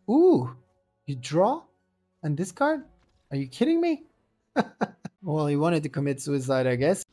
Ooh, you draw and discard? Are you kidding me? Well, he wanted to commit suicide, I guess.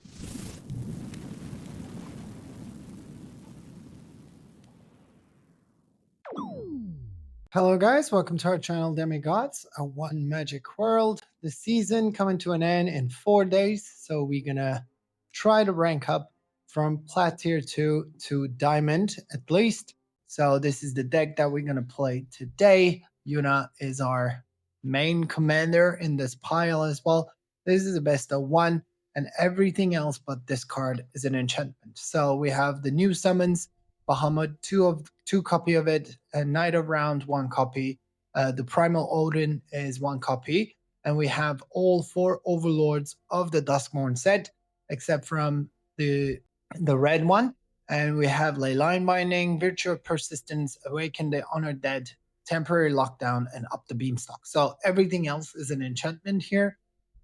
Hello guys, welcome to our channel Demigods, a one magic world. The season coming to an end in 4 days, so we're gonna try to rank up from Plat Tier 2 to Diamond at least. So this is the deck that we're gonna play today. Yuna is our main commander in this pile as well. This is the best of one, and everything else but this card is an enchantment. So we have the new summons, Bahamut, two copy of it, a Knight of Round, 1 copy. The Primal Odin is 1 copy, and we have all 4 Overlords of the Duskmourn set, except from the red one. And we have Leyline Binding, Virtue of Persistence, Awaken the Honored Dead, Temporary Lockdown, and Up the Beanstalk. So everything else is an enchantment here,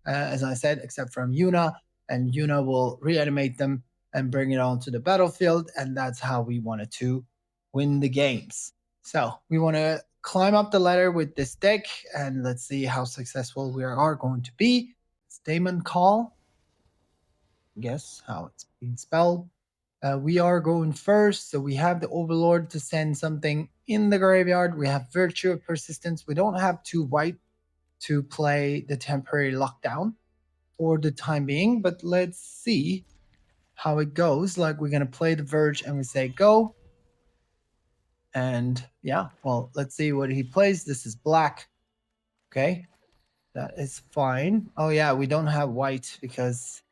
as I said, except from Yuna, and Yuna will reanimate them and bring it onto the battlefield, and that's how we wanted to win the games. So we want to climb up the ladder with this deck, and let's see how successful we are going to be. It's Damon Call. Guess how it's being spelled. We are going first, so we have the Overlord to send something in the graveyard. We have Virtue of Persistence. We don't have 2 white to play the temporary lockdown for the time being, but let's see how it goes. Like, we're gonna play the Verge and we say go, and yeah, well, let's see what he plays. This is black. Okay, that is fine. Oh yeah, we don't have white because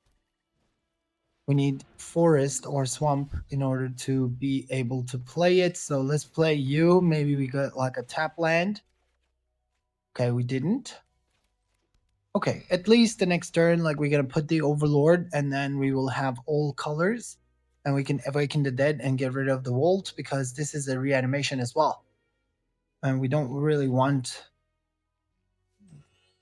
we need forest or swamp in order to be able to play it. So let's play you. Maybe we got like a tap land. Okay, we didn't. Okay, at least the next turn, like, we're gonna put the Overlord, and then we will have all colors, and we can awaken the dead and get rid of the Vault, because this is a reanimation as well, and we don't really want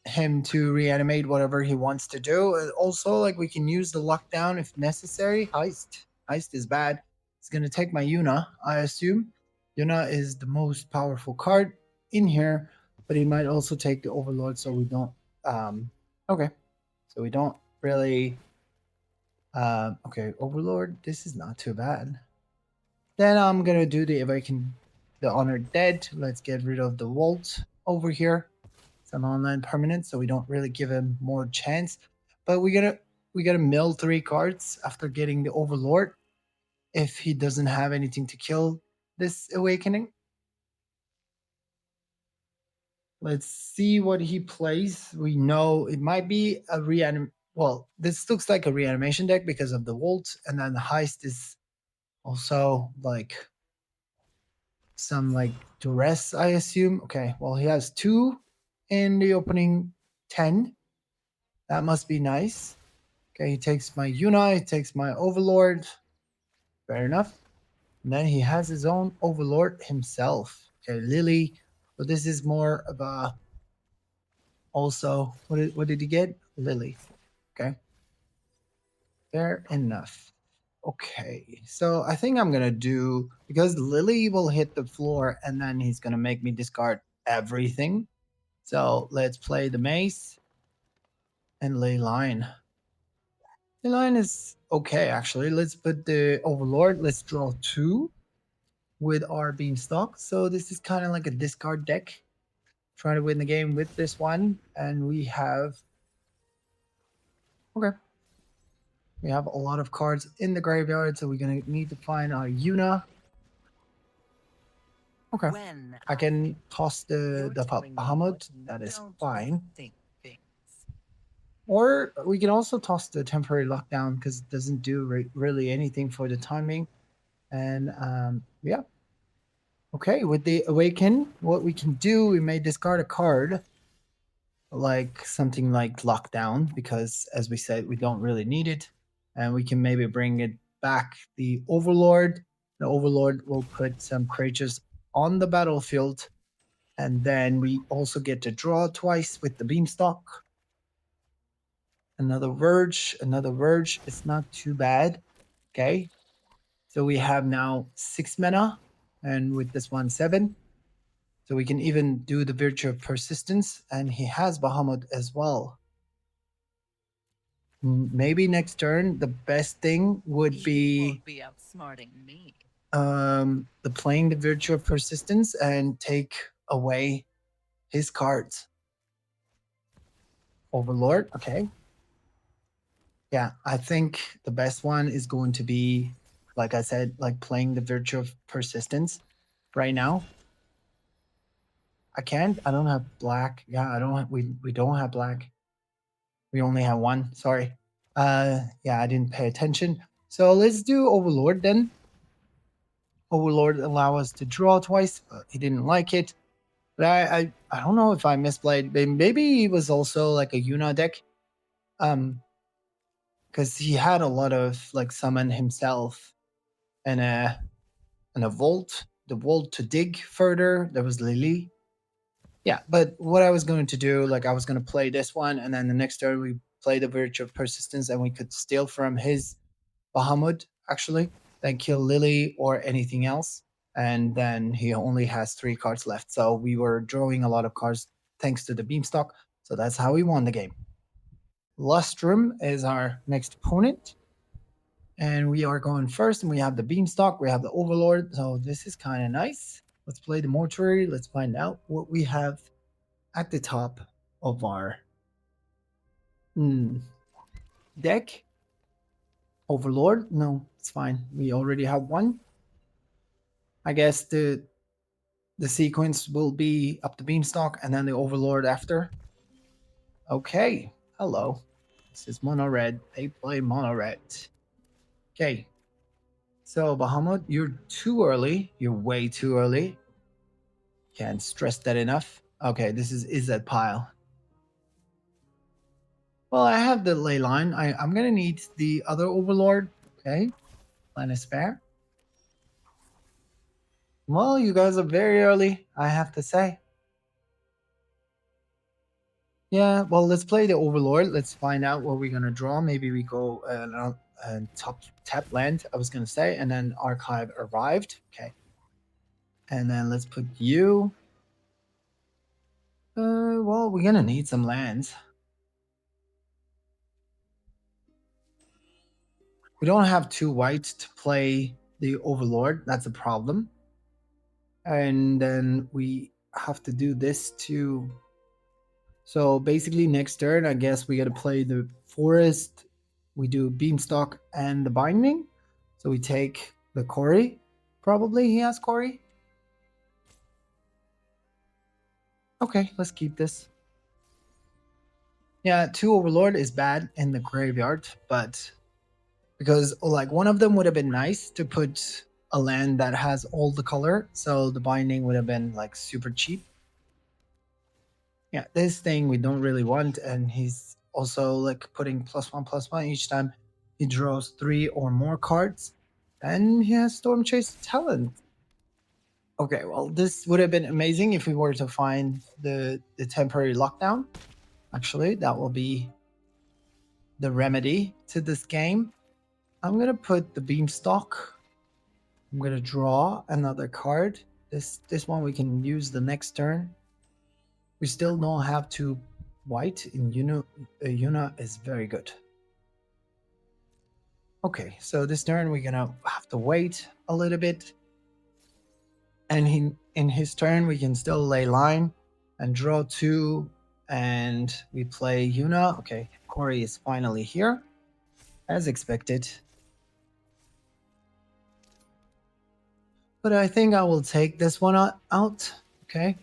him to reanimate whatever he wants to do. Also, like, we can use the lockdown if necessary. Heist is bad. It's gonna take my Yuna, I assume. Yuna is the most powerful card in here, but he might also take the Overlord, so we don't okay, so we don't really okay, Overlord, this is not too bad. Then I'm gonna do the Awaken the Honored Dead. Let's get rid of the Vault over here. It's an online permanent, so we don't really give him more chance. But we gotta mill 3 cards after getting the Overlord if he doesn't have anything to kill this Awakening. Let's see what he plays. We know it might be a well, this looks like a reanimation deck because of the Vault, and then the Heist is also like some like duress, I assume. Okay, well, he has 2 in the opening 10. That must be nice. Okay, he takes my Yuna, he takes my Overlord. Fair enough. And then he has his own Overlord himself. Okay, Lily. So this is more of a also, what did he get? Lily. Okay. Fair enough. Okay. So I think I'm gonna do, because Lily will hit the floor and then he's gonna make me discard everything. So let's play the Maze and Leyline. Leyline is okay, actually. Let's put the Overlord. Let's draw 2 with our Beanstalk. So this is kind of like a discard deck. Trying to win the game with this one, and we have okay. We have a lot of cards in the graveyard, so we're gonna need to find our Yuna. Okay, I can toss the Bahamut. That is fine. Or we can also toss the temporary lockdown because it doesn't do really anything for the timing. And yeah. Okay, with the Awaken, what we can do, we may discard a card, like something like Lockdown, because as we said, we don't really need it. And we can maybe bring it back the Overlord. The Overlord will put some creatures on the battlefield. And then we also get to draw twice with the Beanstalk. Another Verge. It's not too bad. Okay. So we have now 6 mana. And with this one, 7. So we can even do the Virtue of Persistence, and he has Bahamut as well. Maybe next turn, the best thing would be outsmarting me. The playing the Virtue of Persistence and take away his cards. Overlord, okay. Yeah, I think the best one is going to be, like I said, like playing the Virtue of Persistence right now. I can't. I don't have black. Yeah, I don't have, we don't have black. We only have one. Sorry. Yeah, I didn't pay attention. So let's do Overlord then. Overlord allow us to draw twice, but he didn't like it. But I don't know if I misplayed. Maybe he was also like a Yuna deck. Because he had a lot of like summon himself and a Volt, the Volt to dig further. There was Lily. Yeah, but what I was going to do, like I was going to play this one, and then the next turn we play the Virtue of Persistence, and we could steal from his Bahamut actually, then kill Lily or anything else, and then he only has 3 cards left. So we were drawing a lot of cards thanks to the Beanstalk. So that's how we won the game. Lustrum is our next opponent. And we are going first, and we have the Beanstalk, we have the Overlord. So this is kind of nice. Let's play the Mortuary. Let's find out what we have at the top of our deck. Overlord? No, it's fine. We already have one. I guess the sequence will be Up the Beanstalk and then the Overlord after. Okay, hello. This is Mono Red. They play Mono Red. Okay. So, Bahamut, you're too early. You're way too early. Can't stress that enough. Okay, this is Izzet pile. Well, I have the Leyline. I'm going to need the other Overlord. Okay, plan is fair. Well, you guys are very early, I have to say. Yeah, well, let's play the Overlord. Let's find out what we're going to draw. Maybe we go top tap land, I was going to say, and then Archive arrived. Okay. And then let's put you. Well, we're going to need some lands. We don't have 2 white to play the Overlord. That's a problem. And then we have to do this too. So basically next turn, I guess we got to play the Forest. We do Beanstalk and the Binding. So we take the Cory. Probably he has Cory. Okay, let's keep this. Yeah, 2 Overlord is bad in the graveyard, but because like one of them would have been nice to put a land that has all the color, so the Binding would have been like super cheap. Yeah, this thing we don't really want, and he's also like putting +1/+1 each time he draws 3 or more cards, and he has Storm Chase Talent. Okay, well, this would have been amazing if we were to find the temporary lockdown. Actually, that will be the remedy to this game. I'm gonna put the Beanstalk. I'm gonna draw another card. This one we can use the next turn. We still don't have 2 white in Yuna. Yuna is very good. Okay, so this turn we're gonna have to wait a little bit. And in his turn we can still lay line and draw 2, and we play Yuna. Okay, Cory is finally here, as expected. But I think I will take this one out. Okay.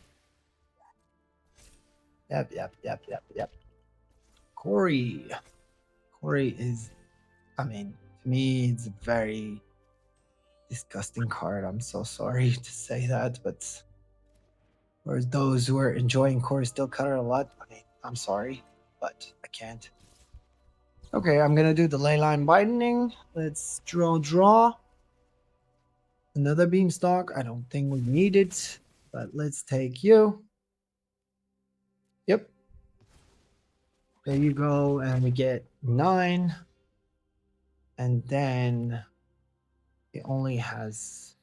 Yep. Cory is, I mean, to me, it's a very disgusting card. I'm so sorry to say that, but for those who are enjoying Cory Stillcutter a lot, I mean, I'm sorry, but I can't. Okay, I'm gonna do the Leyline Binding. Let's draw. Another Beanstalk. I don't think we need it, but let's take you. Yep. There you go, and we get 9. And then it only has...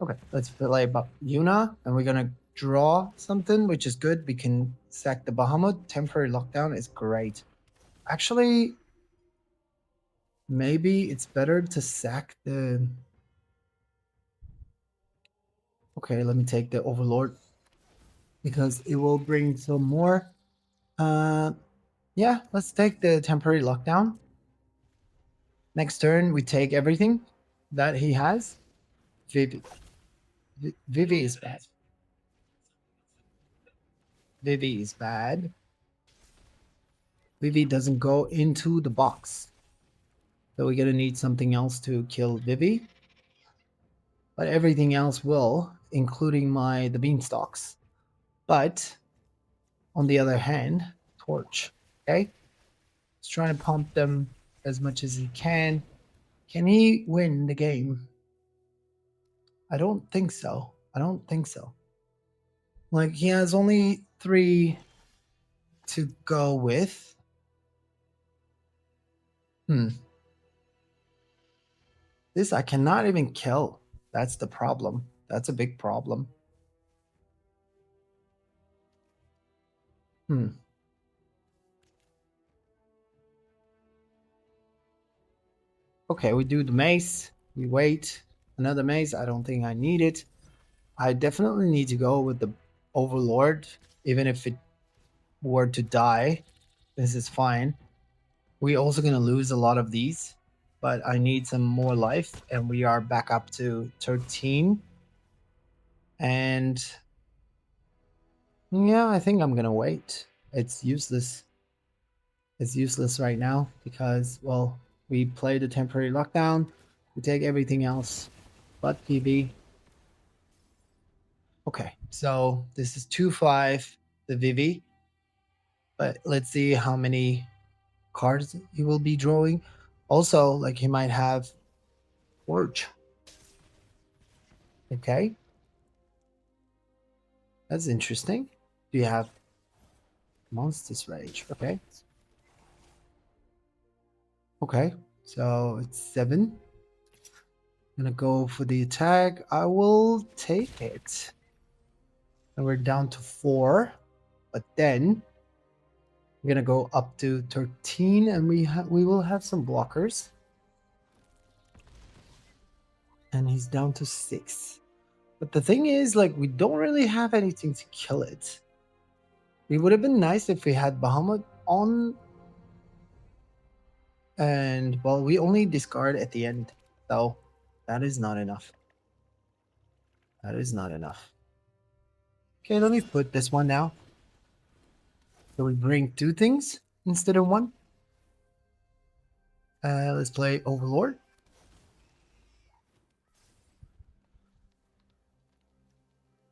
Okay, let's play about Yuna, and we're gonna draw something, which is good. We can sack the Bahamut. Temporary lockdown is great. Actually, maybe it's better to sack the... Okay, let me take the Overlord because it will bring some more. Yeah, let's take the temporary lockdown. Next turn, we take everything that he has. Vivi. Vivi is bad. Vivi is bad. Vivi doesn't go into the box. So we're going to need something else to kill Vivi. But everything else will, including the beanstalks. But on the other hand, Torch. Okay? He's trying to pump them as much as he can. Can he win the game? I don't think so. I don't think so. Like, he has only 3 to go with. This I cannot even kill. That's the problem. That's a big problem. Okay, we do the mace. We wait. Another mace. I don't think I need it. I definitely need to go with the Overlord, even if it were to die. This is fine. We're also going to lose a lot of these, but I need some more life, and we are back up to 13. And yeah, I think I'm going to wait. It's useless. It's useless right now because, well, we play the temporary lockdown. We take everything else but PV. Okay, so this is 2-5, the Vivi. But let's see how many cards he will be drawing. Also, like, he might have Forge. Okay. That's interesting. Do you have Monster's Rage? Okay. Okay, so it's 7. I'm gonna go for the attack. I will take it. And we're down to 4. But then we're gonna go up to 13, and we will have some blockers. And he's down to 6. But the thing is, like, we don't really have anything to kill it. It would have been nice if we had Bahamut on. And, well, we only discard at the end. So that is not enough. That is not enough. Okay, let me put this one now. So we bring 2 things instead of 1. Let's play Overlord.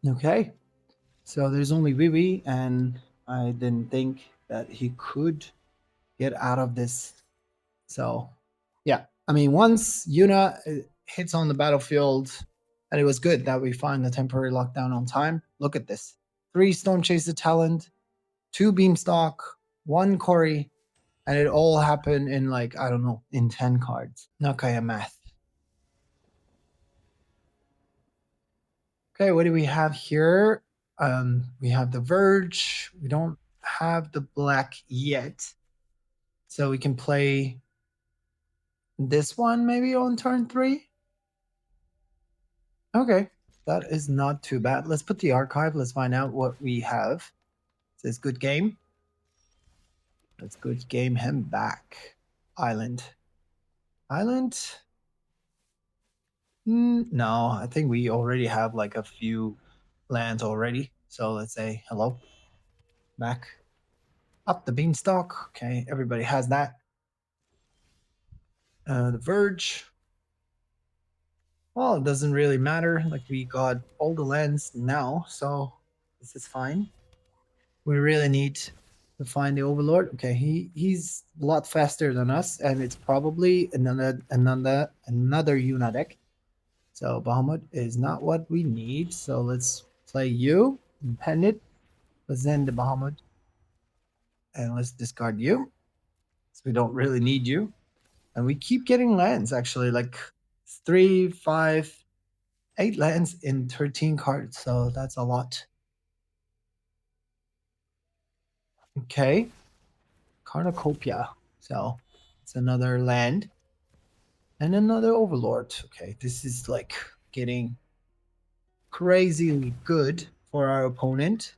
Okay. So there's only Vivi, and I didn't think that he could get out of this. So, yeah. I mean, once Yuna hits on the battlefield, and it was good that we find the temporary lockdown on time. Look at this. 3 Storm Chaser Talent, 2 Beanstalk, 1 Cory, and it all happened in, like, I don't know, in 10 cards. Okay, math. Okay, what do we have here? We have the Verge. We don't have the black yet. So we can play this one maybe on turn 3. Okay, that is not too bad. Let's put the archive. Let's find out what we have. It says good game. Let's good game him back. Island. Island? No, I think we already have like a few lands already. So let's say hello. Back. Up the Beanstalk. Okay, everybody has that. The Verge. Well, it doesn't really matter. Like, we got all the lands now, so this is fine. We really need to find the Overlord. Okay, he's a lot faster than us, and it's probably another Yuna deck. So Bahamut is not what we need. So let's play you, pen it, let's end the Bahamut, and let's discard you. So we don't really need you, and we keep getting lands. Actually, like 3, 5, 8 lands in 13 cards. So that's a lot. Okay. Cornucopia. So it's another land. And another overlord. Okay, this is like getting crazily good for our opponent.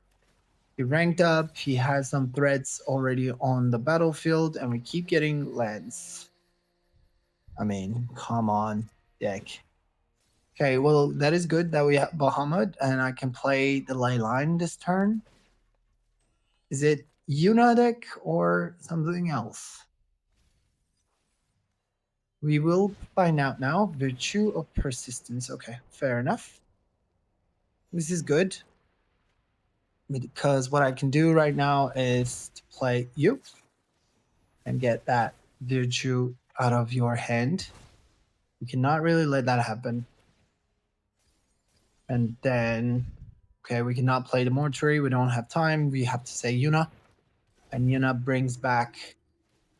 He ranked up, he has some threats already on the battlefield, and we keep getting lands. I mean, come on, deck. Okay, well, that is good that we have Bahamut, and I can play the Leyline this turn. Is it Yuna deck or something else? We will find out now. Virtue of Persistence. Okay, fair enough. This is good. Because what I can do right now is to play you and get that virtue out of your hand. We cannot really let that happen. And then, okay, we cannot play the mortuary. We don't have time. We have to say Yuna. And Yuna brings back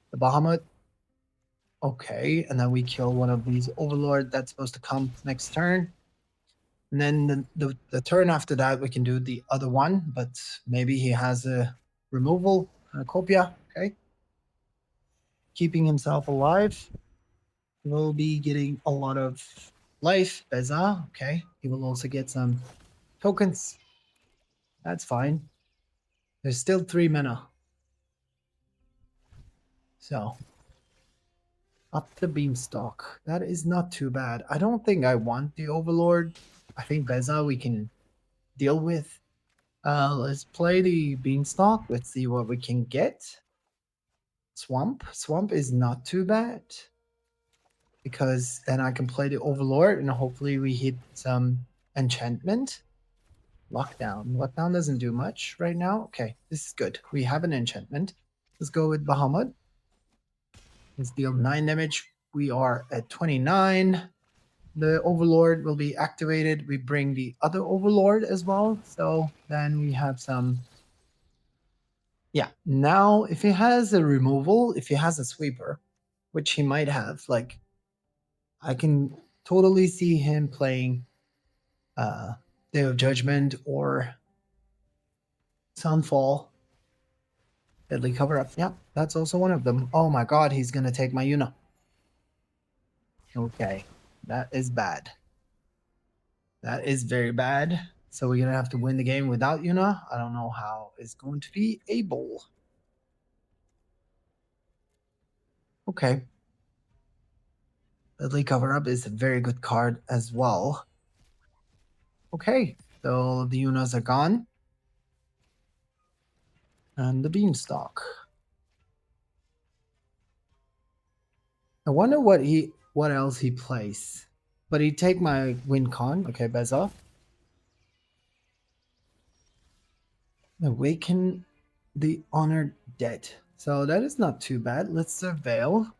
the Bahamut. Okay, and then we kill one of these Overlord that's supposed to come next turn. And then the turn after that, we can do the other one, but maybe he has a removal, a copia. Okay. Keeping himself alive. He will be getting a lot of life. Beza, okay. He will also get some tokens. That's fine. There's still 3 mana. So, up the beanstalk. That is not too bad. I don't think I want the overlord. I think Beza we can deal with. Let's play the beanstalk. Let's see what we can get. Swamp. Swamp is not too bad. Because then I can play the overlord and hopefully we hit some enchantment. Lockdown. Lockdown doesn't do much right now. Okay, this is good. We have an enchantment. Let's go with Bahamut. Let's deal 9 damage. We are at 29. The Overlord will be activated. We bring the other Overlord as well. So then we have some... Yeah, now if he has a removal, if he has a sweeper, which he might have, like, I can totally see him playing Day of Judgment or Sunfall. Deadly Cover Up. Yeah, that's also one of them. Oh my god, he's gonna take my Yuna. Okay, that is bad. That is very bad. So we're gonna have to win the game without Yuna. I don't know how it's going to be able. Okay. Deadly Cover Up is a very good card as well. Okay, so all of the Yunas are gone. And the Beanstalk. I wonder what else he plays. But he take my win con. Okay, Beza. Awaken the Honored Dead. So that is not too bad. Let's surveil.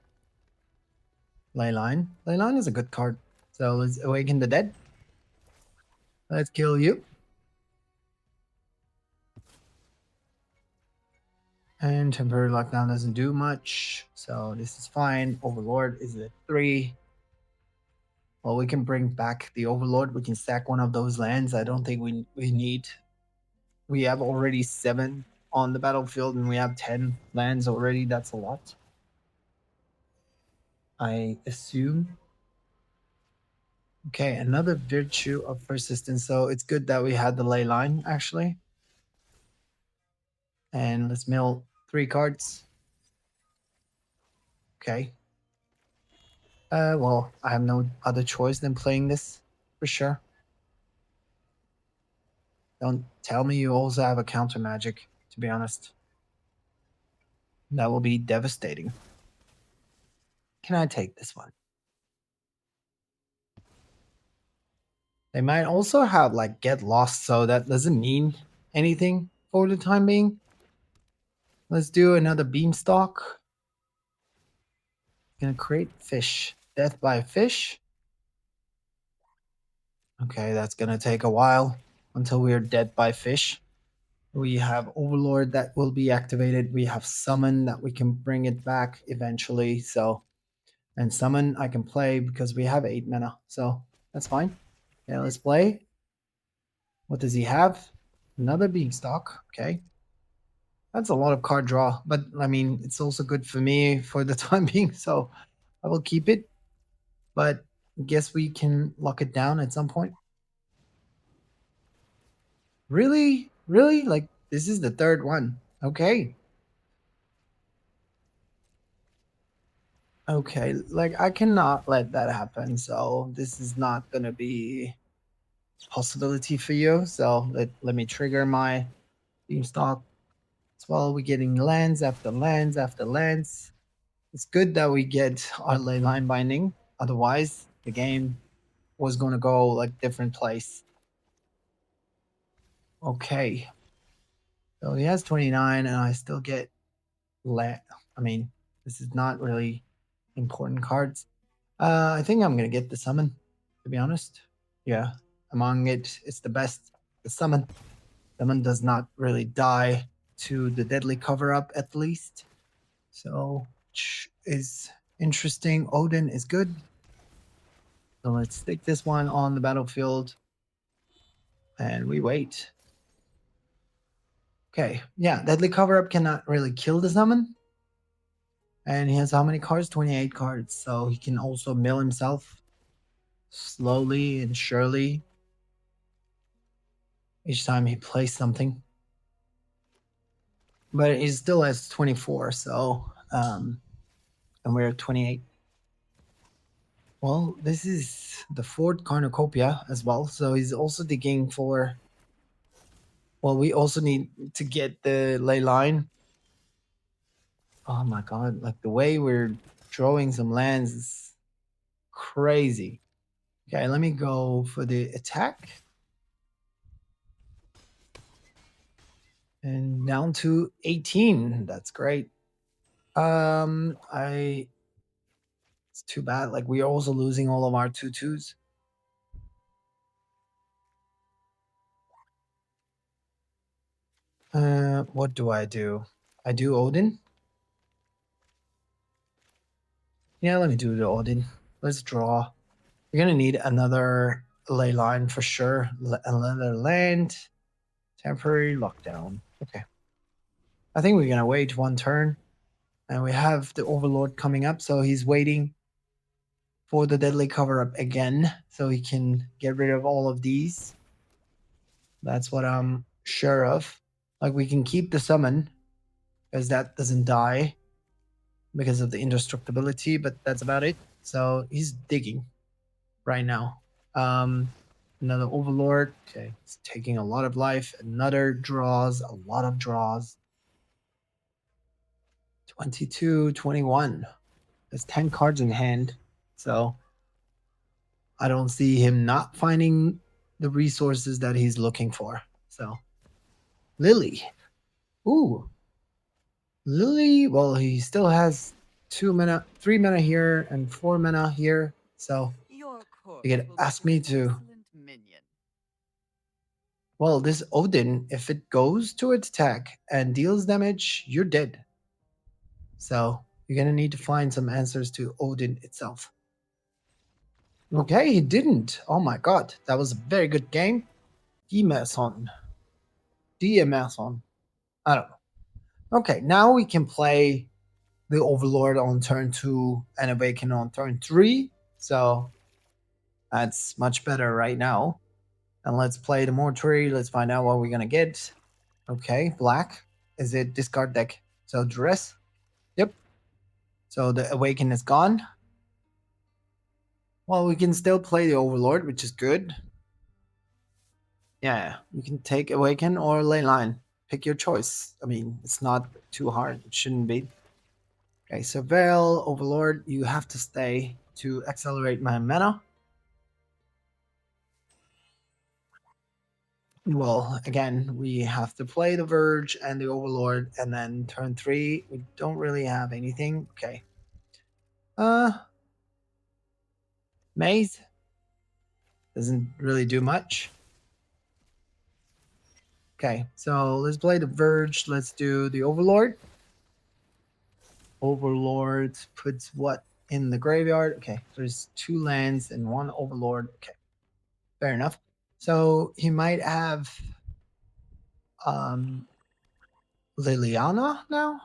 Leyline. Leyline is a good card. So let's awaken the dead. Let's kill you. And temporary lockdown doesn't do much. So this is fine. Overlord is at 3. Well, we can bring back the Overlord. We can sack one of those lands. I don't think we need. We have already 7 on the battlefield and we have 10 lands already. That's a lot. I assume. Okay, another virtue of persistence. So it's good that we had the Leyline actually. And let's mill 3 cards. Okay. Well, I have no other choice than playing this for sure. Don't tell me you also have a counter magic, to be honest. That will be devastating. Can I take this one? They might also have like get lost, so that doesn't mean anything for the time being. Let's do another beanstalk. Gonna create fish. Death by fish. Okay, that's gonna take a while until we are dead by fish. We have Overlord that will be activated. We have Summon that we can bring it back eventually. So, and Summon I can play because we have 8 mana. So that's fine. Yeah, let's play. What does he have? Another Beanstalk. Okay. That's a lot of card draw, but I mean, it's also good for me for the time being, so I will keep it. But I guess we can lock it down at some point. Really? Really? Like, this is the third one. Okay. Okay, like I cannot let that happen. So this is not gonna be a possibility for you. So let me trigger my beanstalk. As well, we're getting lands after lands after lands. It's good that we get our Leyline Binding. Otherwise, the game was gonna go like different place. Okay. So he has 29 and I still get I mean, this is not really important cards. I think I'm gonna get the summon, to be honest. Yeah. Among it, it's the best. The summon. Summon does not really die to the deadly cover up at least. So which is interesting. Odin is good. So let's stick this one on the battlefield. And we wait. Okay. Yeah, deadly cover up cannot really kill the summon. And he has how many cards? 28 cards. So he can also mill himself slowly and surely each time he plays something. But he still has 24, so and we're at 28. Well, this is the fourth cornucopia as well, so he's also digging for. Well, we also need to get the ley line. Oh my god, like the way we're drawing some lands is crazy. Okay, let me go for the attack. And down to 18. That's great. It's too bad. Like we're also losing all of our 2/2s. What do? I do Odin. Yeah, let me do the Odin. Let's draw. We're gonna need another ley line for sure. Another land. Temporary lockdown. Okay. I think we're gonna wait one turn. And we have the Overlord coming up, so he's waiting for the deadly cover up again, so he can get rid of all of these. That's what I'm sure of. Like we can keep the summon, because that doesn't die because of the indestructibility, but that's about it. So he's digging right now. Another Overlord. Okay, it's taking a lot of life. Another draws, a lot of draws. 22, 21. There's 10 cards in hand. So I don't see him not finding the resources that he's looking for. So Lily. Ooh. Lily, well, he still has 3 mana here and 4 mana here. So you can ask me to. Well, this Odin, if it goes to its attack and deals damage, you're dead. So you're gonna need to find some answers to Odin itself. Okay, he didn't. Oh my god, that was a very good game. Demason. I don't know. Okay, now we can play the Overlord on turn 2 and Awaken on turn 3. So that's much better right now. And let's play the Mortuary. Let's find out what we're gonna get. Okay, black. Is it discard deck? So dress. Yep. So the Awaken is gone. Well, we can still play the Overlord, which is good. Yeah, you can take Awaken or Leyline. Pick your choice. I mean, it's not too hard. It shouldn't be. Okay, so Veil, Overlord, you have to stay to accelerate my mana. Well, again, we have to play the Verge and the Overlord, and then turn 3, we don't really have anything. Okay. Maze doesn't really do much. Okay, so let's play the Verge. Let's do the Overlord. Overlord puts what in the graveyard? Okay, there's 2 lands and 1 Overlord. Okay, fair enough. So he might have Liliana now?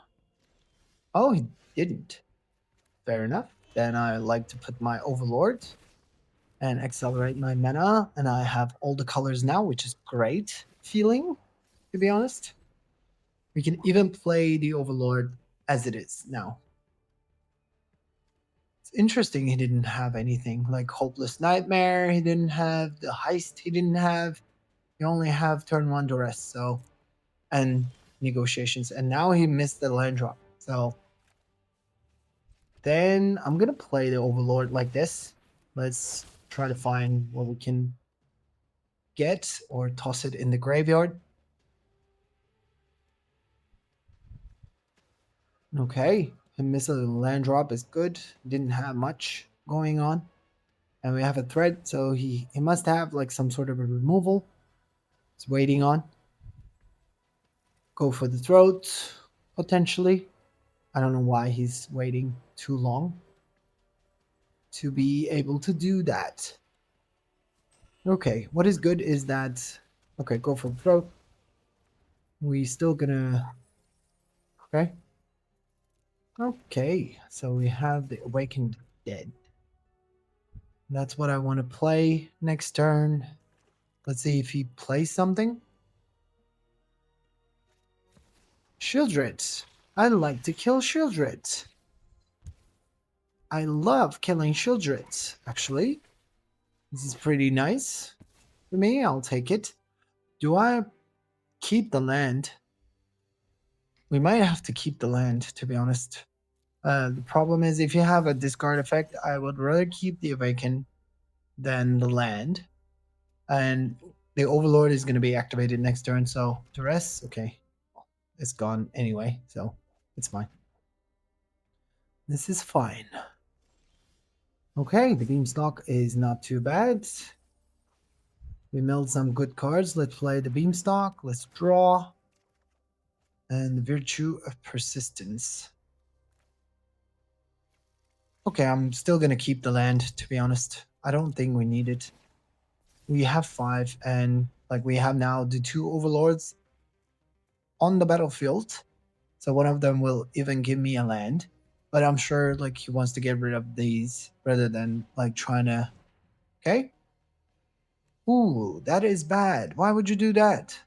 Oh, he didn't. Fair enough. Then I like to put my Overlord and accelerate my mana, and I have all the colors now, which is great feeling, to be honest. We can even play the Overlord as it is now. It's interesting he didn't have anything like Hopeless Nightmare, he didn't have the Heist, he didn't have, he only have turn 1 Duress, so, and Negotiations, and now he missed the land drop. So then I'm gonna play the Overlord like this. Let's try to find what we can get or toss it in the graveyard. Okay, him missing the land drop is good. Didn't have much going on. And we have a threat, so he must have like some sort of a removal. It's waiting on. Go for the throat, potentially. I don't know why he's waiting too long to be able to do that. Okay, what is good is that, okay, go for the throat. We still gonna, okay. Okay, so we have the Awakened Dead. That's what I want to play next turn. Let's see if he plays something. Shieldred. I like to kill Shieldred. I love killing Shieldred, actually. This is pretty nice. For me, I'll take it. Do I keep the land? We might have to keep the land, to be honest. The problem is if you have a discard effect, I would rather keep the Awaken than the land. And the Overlord is going to be activated next turn, so Duress, okay. It's gone anyway, so it's fine. This is fine. Okay, the Beanstalk is not too bad. We milled some good cards. Let's play the Beanstalk. Let's draw. And the Virtue of Persistence. Okay, I'm still going to keep the land, to be honest. I don't think we need it. We have 5, and like we have now the 2 Overlords on the battlefield. So one of them will even give me a land. But I'm sure like he wants to get rid of these rather than like trying to... Okay. Ooh, that is bad. Why would you do that?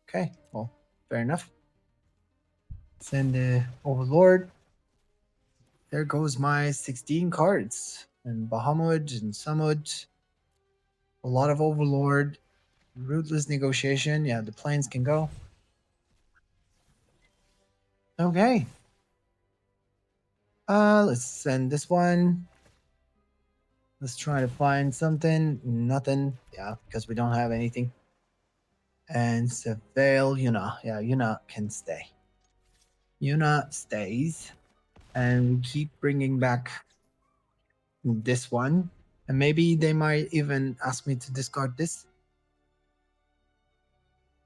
Okay, well, fair enough. Send the Overlord. There goes my 16 cards. And Bahamut and Samud. A lot of Overlord. Ruthless Negotiation. Yeah, the planes can go. Okay. Let's send this one. Let's try to find something. Nothing. Yeah, because we don't have anything. And Surveil Yuna. Yeah, Yuna can stay. Yuna stays. And we keep bringing back this one. And maybe they might even ask me to discard this.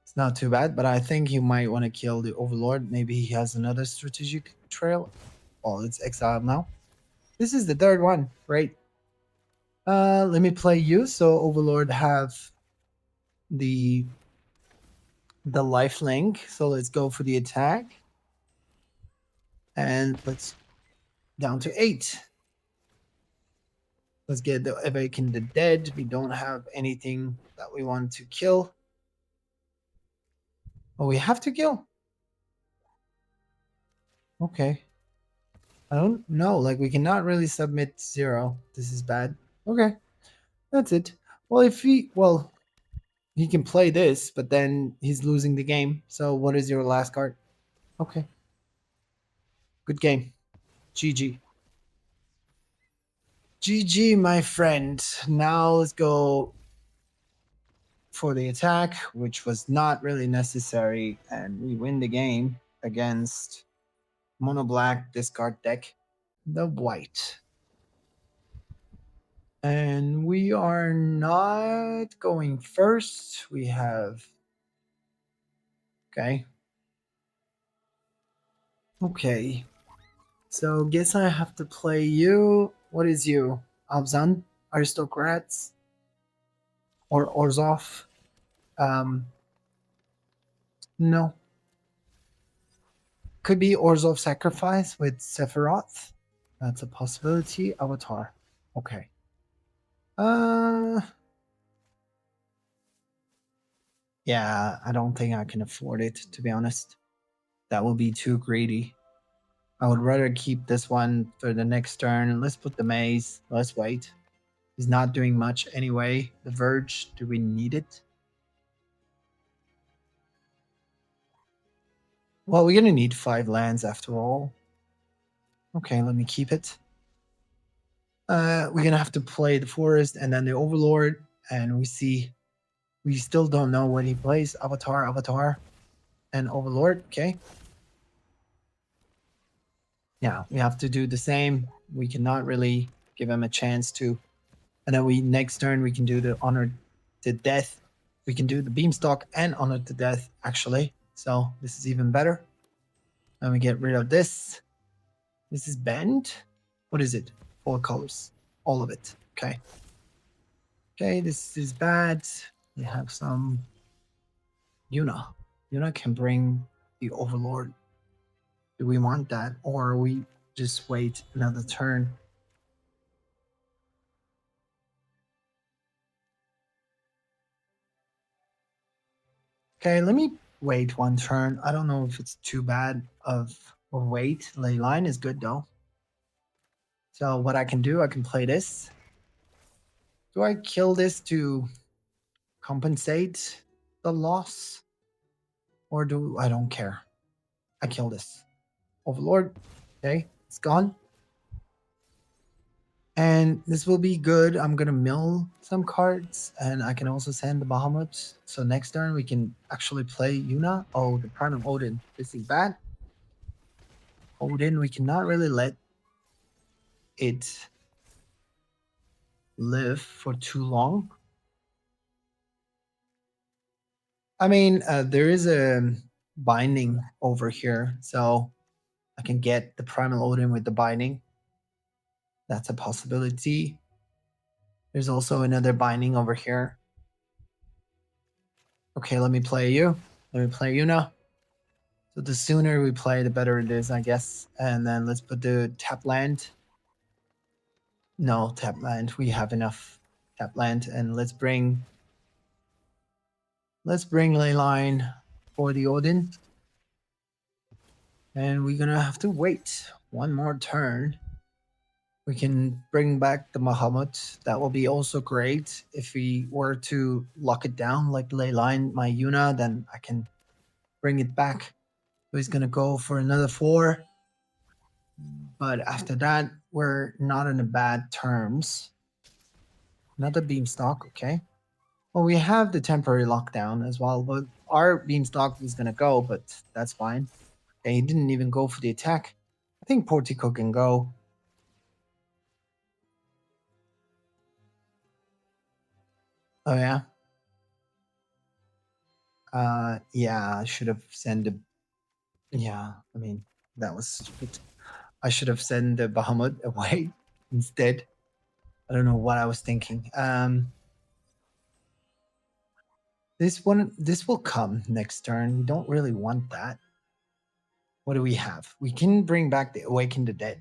It's not too bad, but I think he might want to kill the Overlord. Maybe he has another strategic trail. Oh, it's exiled now. This is the third one. Great. Let me play you. So Overlord have the life link. So let's go for the attack. And let's down to 8. Let's get the Awaken the Dead. We don't have anything that we want to kill. Oh, we have to kill. Okay. I don't know. Like, we cannot really submit 0. This is bad. Okay. That's it. Well, if he... Well, he can play this, but then he's losing the game. So what is your last card? Okay. Good game. GG. GG, my friend. Now let's go for the attack, which was not really necessary. And we win the game against Mono Black discard deck, the white. And we are not going first. We have... Okay. Okay. So guess I have to play you. What is you? Abzan? Aristocrats? Or Orzov? No. Could be Orzhov Sacrifice with Sephiroth. That's a possibility. Avatar. Okay. Yeah, I don't think I can afford it, to be honest. That will be too greedy. I would rather keep this one for the next turn. Let's put the maze. Let's wait. He's not doing much anyway. The Verge, do we need it? Well, we're gonna need 5 lands after all. Okay, let me keep it. We're gonna have to play the Forest and then the Overlord, and we still don't know what he plays. Avatar, and Overlord. Okay. Yeah, we have to do the same. We cannot really give him a chance to. And then next turn we can do the Honor to Death. We can do the Beanstalk and Honor to Death actually. So this is even better. And we get rid of this. This is banned. What is it? 4 colors. All of it. Okay. Okay, this is bad. We have some Yuna. Yuna can bring the Overlord. Do we want that? Or we just wait another turn? Okay, let me wait 1 turn. I don't know if it's too bad of a wait. Leyline is good though. So what I can do, I can play this. Do I kill this to compensate the loss? Or do I don't care? I kill this. Overlord. Okay, it's gone. And this will be good. I'm gonna mill some cards, and I can also send the Bahamut. So next turn we can actually play Yuna. Oh, the Prime of Odin. This is bad. Odin, we cannot really let it live for too long. I mean, there is a binding over here, so I can get the Primal Odin with the binding. That's a possibility. There's also another binding over here. Okay, let me play you. Let me play Yuna. So the sooner we play, the better it is, I guess. And then let's put the tap land. No, tap land. We have enough tap land. And let's bring Leyline for the Odin. And we're gonna have to wait 1 more turn. We can bring back the Mahamut. That will be also great. If we were to lock it down like Leyline, my Yuna, then I can bring it back. So he's gonna go for another 4. But after that, we're not in a bad terms. Another Beanstalk, okay. Well, we have the temporary lockdown as well, but our Beanstalk is gonna go, but that's fine. Okay, he didn't even go for the attack. I think Portico can go. Oh yeah. Yeah, I should have sent a. Yeah, I mean that was stupid. I should have sent the Bahamut away instead. I don't know what I was thinking. This will come next turn. We don't really want that. What do we have? We can bring back the Awaken the Dead.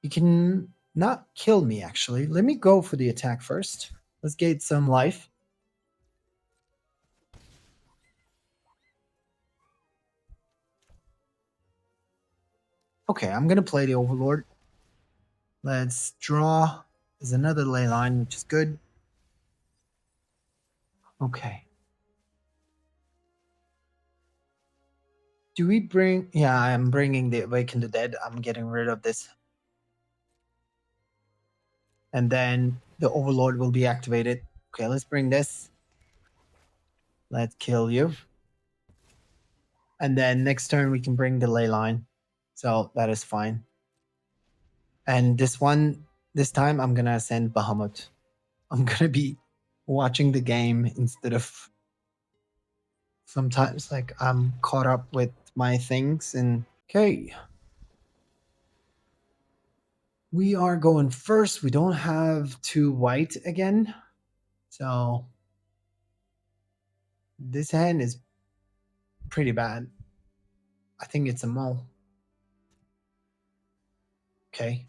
You can not kill me, actually. Let me go for the attack first. Let's get some life. Okay, I'm going to play the Overlord. Let's draw. There's another Leyline, which is good. Okay. Do we bring... Yeah, I'm bringing the Awaken the Dead. I'm getting rid of this. And then the Overlord will be activated. Okay, let's bring this. Let's kill you. And then next turn we can bring the Leyline. So that is fine. And this time I'm going to send Bahamut. I'm going to be watching the game instead of sometimes like I'm caught up with my things. And okay, we are going first. We don't have 2 white again, so this hand is pretty bad. I think it's a mole. Okay.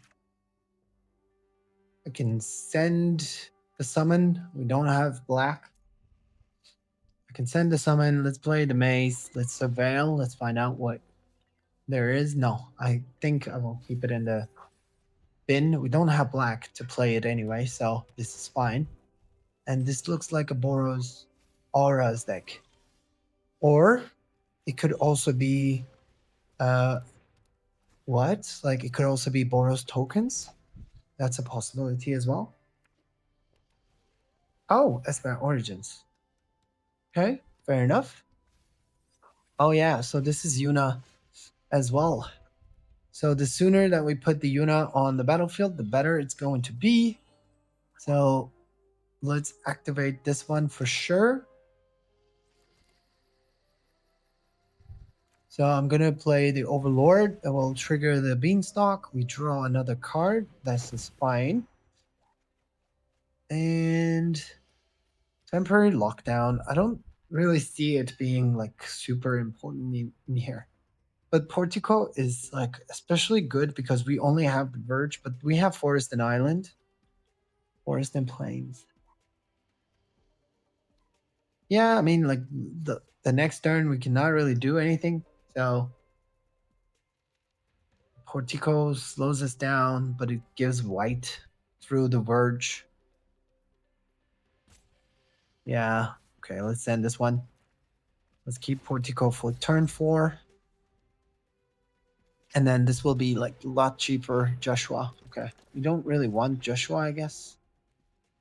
I can send the summon. We don't have black. I can send the summon. Let's play the maze. Let's surveil. Let's find out what there is. No, I think I will keep it in the bin. We don't have black to play it anyway, so this is fine. And this looks like a Boros Auras deck. Or it could also be what? Like it could also be Boros tokens. That's a possibility as well. Oh, Esper Origins. Okay, fair enough. Oh yeah, so this is Yuna as well. So the sooner that we put the Yuna on the battlefield, the better it's going to be. So let's activate this one for sure. So I'm going to play the Overlord. That will trigger the Beanstalk. We draw another card. That's just fine. And temporary lockdown. I don't really see it being like super important in here. But Portico is like especially good because we only have the Verge, but we have Forest and Island. Forest and Plains. Yeah, I mean like the next turn we cannot really do anything. So Portico slows us down, but it gives white through the Verge. Yeah. Okay, let's send this one. Let's keep Portico for turn 4. And then this will be like a lot cheaper Joshua. Okay. We don't really want Joshua, I guess,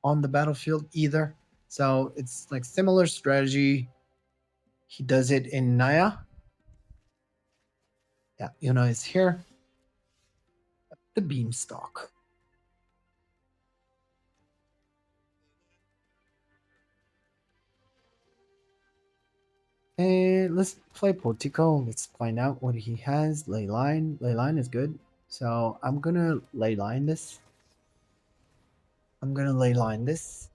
on the battlefield either. So it's like similar strategy. He does it in Naya. Yeah, Yuna is here. The Beanstalk. And let's play Portico. Let's find out what he has. Leyline. Leyline is good. So I'm gonna leyline this. I'm gonna leyline this.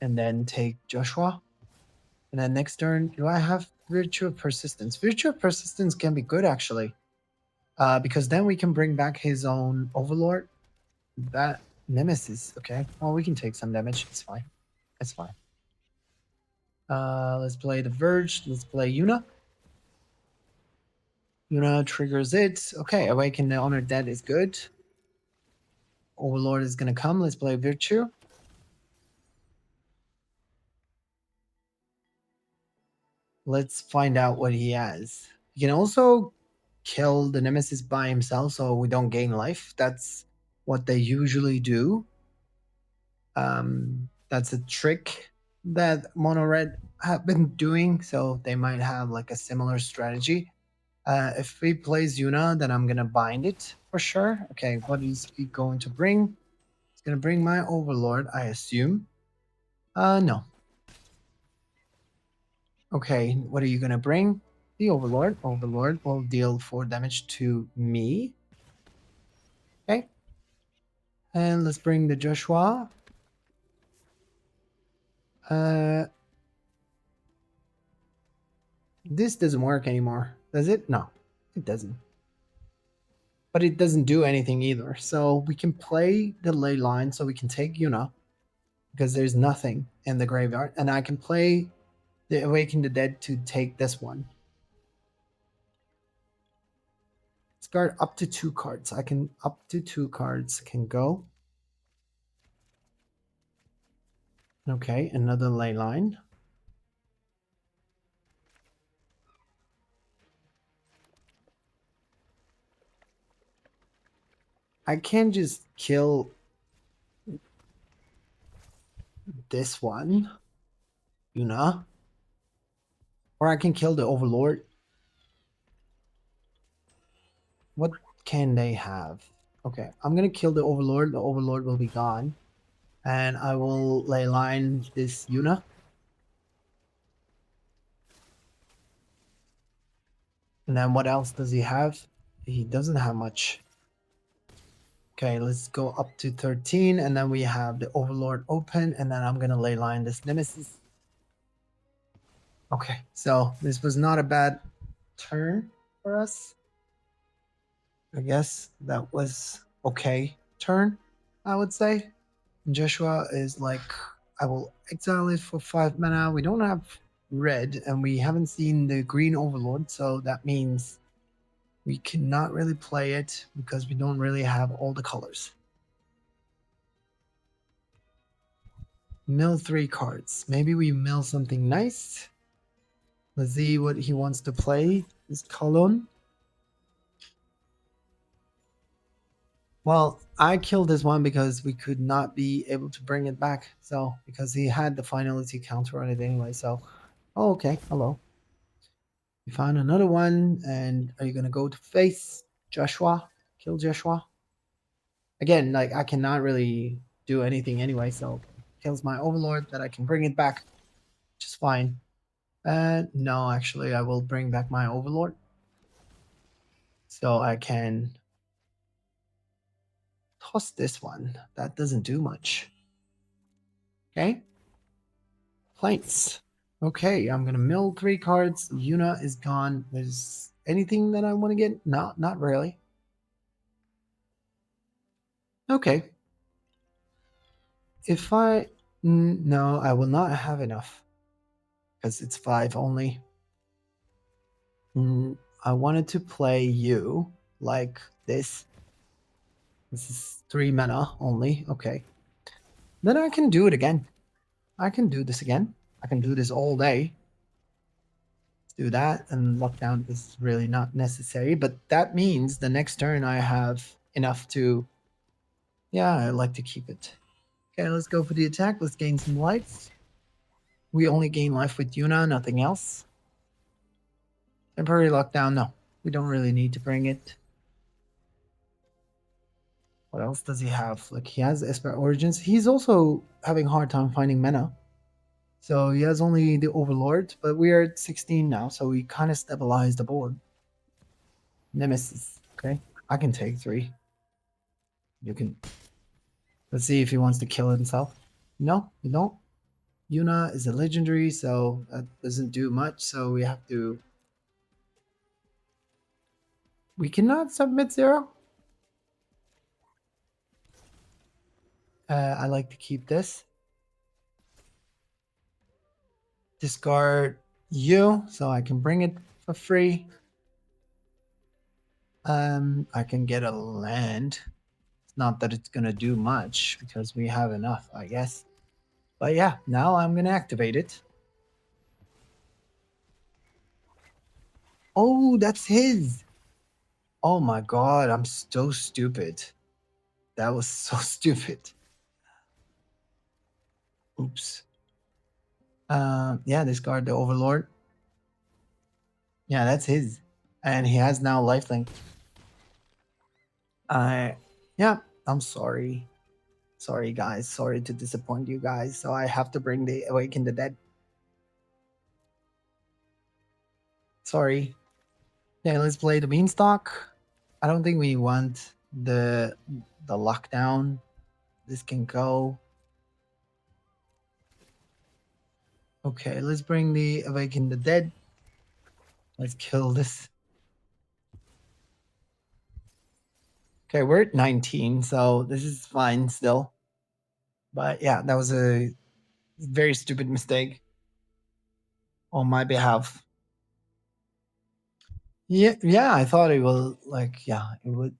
And then take Joshua. And then next turn, do I have Virtue of Persistence? Virtue of Persistence can be good actually. Because then we can bring back his own Overlord. That Nemesis, okay. Well, we can take some damage. It's fine. It's fine. Let's play the Verge. Let's play Yuna. Yuna triggers it. Okay, Awaken the Honored Dead is good. Overlord is gonna come. Let's play Virtue. Let's find out what he has. He can also kill the Nemesis by himself so we don't gain life. That's what they usually do. That's a trick that Mono Red have been doing, so they might have like a similar strategy. If he plays Yuna, then I'm gonna bind it for sure. Okay, what is he going to bring? He's gonna bring my Overlord, I assume. No. Okay, what are you gonna bring? The Overlord. Overlord will deal 4 damage to me. Okay. And let's bring the Joshua. This doesn't work anymore, does it? No, it doesn't. But it doesn't do anything either. So we can play the Leyline so we can take Yuna because there's nothing in the graveyard. And I can play the Awaken the Dead to take this one. Discard up to 2 cards. I can up to 2 cards can go. Okay, another Leyline. I can just kill this one, Yuna. Or I can kill the Overlord. What can they have? Okay, I'm gonna kill the Overlord. The Overlord will be gone. And I will Leyline this Yuna. And then what else does he have? He doesn't have much. Okay, let's go up to 13. And then we have the Overlord open. And then I'm gonna Leyline this Nemesis. Okay, so this was not a bad turn for us. I guess that was okay turn, I would say. Joshua is like, I will exile it for 5 mana. We don't have red, and we haven't seen the green overlord, so that means we cannot really play it because we don't really have all the colors. Mill 3 cards. Maybe we mill something nice. Let's see what he wants to play. Is Colon. Well, I killed this one because we could not be able to bring it back. So, because he had the finality counter on it anyway. So, oh, okay. Hello. We found another one. And are you going to go to face Joshua? Kill Joshua? Again, like, I cannot really do anything anyway. So, kills my overlord that I can bring it back. Which is fine. No, actually, I will bring back my overlord. So I can toss this one. That doesn't do much. Okay. Plains. Okay, I'm gonna mill 3 cards. Yuna is gone. There's anything that I want to get? No, not really. Okay. If I... No, I will not have enough. Because it's 5 only. I wanted to play you like this. This is 3 mana only. Okay. Then I can do it again. I can do this again. I can do this all day. Let's do that, and lockdown is really not necessary, but that means the next turn I have enough to... Yeah, I like to keep it. Okay, let's go for the attack. Let's gain some life. We only gain life with Yuna, nothing else. Temporary lockdown, no. We don't really need to bring it. What else does he have? Like, he has Esper Origins. He's also having a hard time finding mana. So he has only the Overlord, but we are at 16 now, so we kind of stabilized the board. Nemesis, okay? I can take 3. You can... Let's see if he wants to kill himself. No, you don't. Yuna is a legendary, so that doesn't do much, so we have to... We cannot submit 0. I like to keep this. Discard you, so I can bring it for free. I can get a land. It's not that it's gonna do much because we have enough, I guess. But yeah, now I'm gonna activate it. Oh, that's his. Oh my god, I'm so stupid. That was so stupid. Oops. Yeah, discard the Overlord. Yeah, that's his. And he has now lifelink. Yeah, I'm sorry. Sorry, guys. Sorry to disappoint you guys. So I have to bring the Awaken the Dead. Sorry. Yeah, let's play the Beanstalk. I don't think we want the lockdown. This can go. Okay, let's bring the Awaken the Dead. Let's kill this. Okay, we're at 19, so this is fine still. But yeah, that was a very stupid mistake on my behalf. Yeah, I thought it will, like, yeah, it would.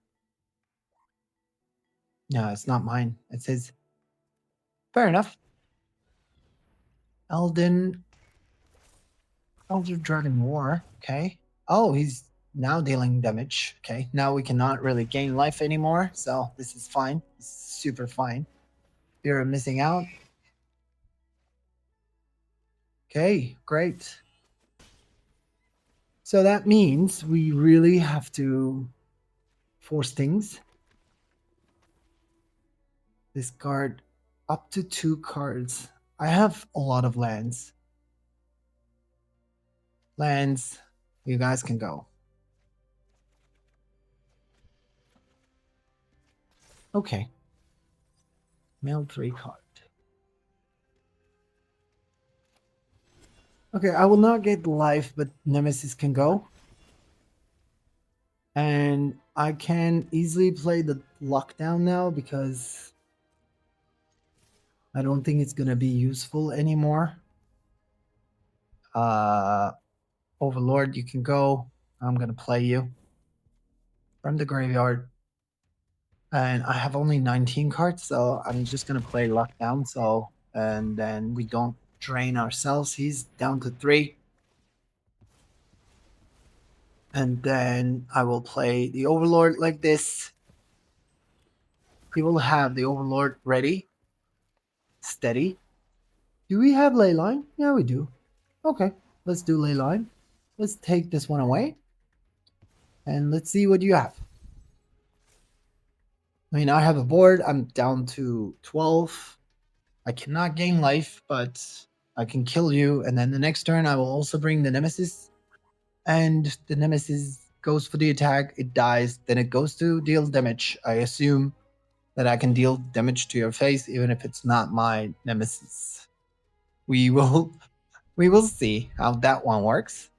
No, it's not mine. It's his. Fair enough. Elder Dragon War. Okay. Oh, he's now dealing damage. Okay. Now we cannot really gain life anymore. So this is fine. It's super fine. You're missing out. Okay, great. So that means we really have to force things. Discard up to 2 cards. I have a lot of lands. Lands, you guys can go. Okay. Mail 3 card. Okay, I will not get life, but Nemesis can go. And I can easily play the lockdown now because I don't think it's gonna be useful anymore. Overlord, you can go. I'm gonna play you from the graveyard. And I have only 19 cards, so I'm just gonna play lockdown. So and then we don't drain ourselves. He's down to 3. And then I will play the Overlord like this. He will have the Overlord ready, steady. Do we have Leyline? Yeah, we do. Okay, let's do Leyline. Let's take this one away. And let's see what you have. I mean, I have a board. I'm down to 12. I cannot gain life, but I can kill you. And then the next turn, I will also bring the Nemesis. And the Nemesis goes for the attack. It dies. Then it goes to deal damage. I assume that I can deal damage to your face, even if it's not my Nemesis. We will see how that one works.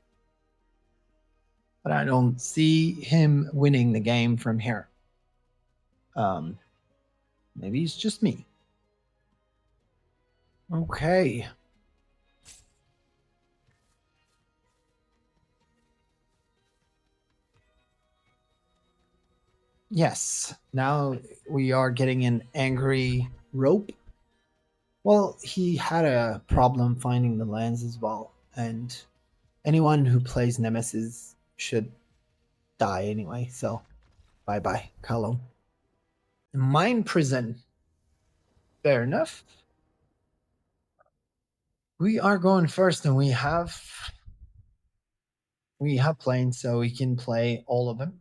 But I don't see him winning the game from here. Maybe it's just me. Okay. Yes. Now we are getting an angry rope. Well, he had a problem finding the lands as well. And anyone who plays Nemesis should die anyway. So bye bye, Callum. Mind Prison. Fair enough. We are going first, and we have planes, so we can play all of them.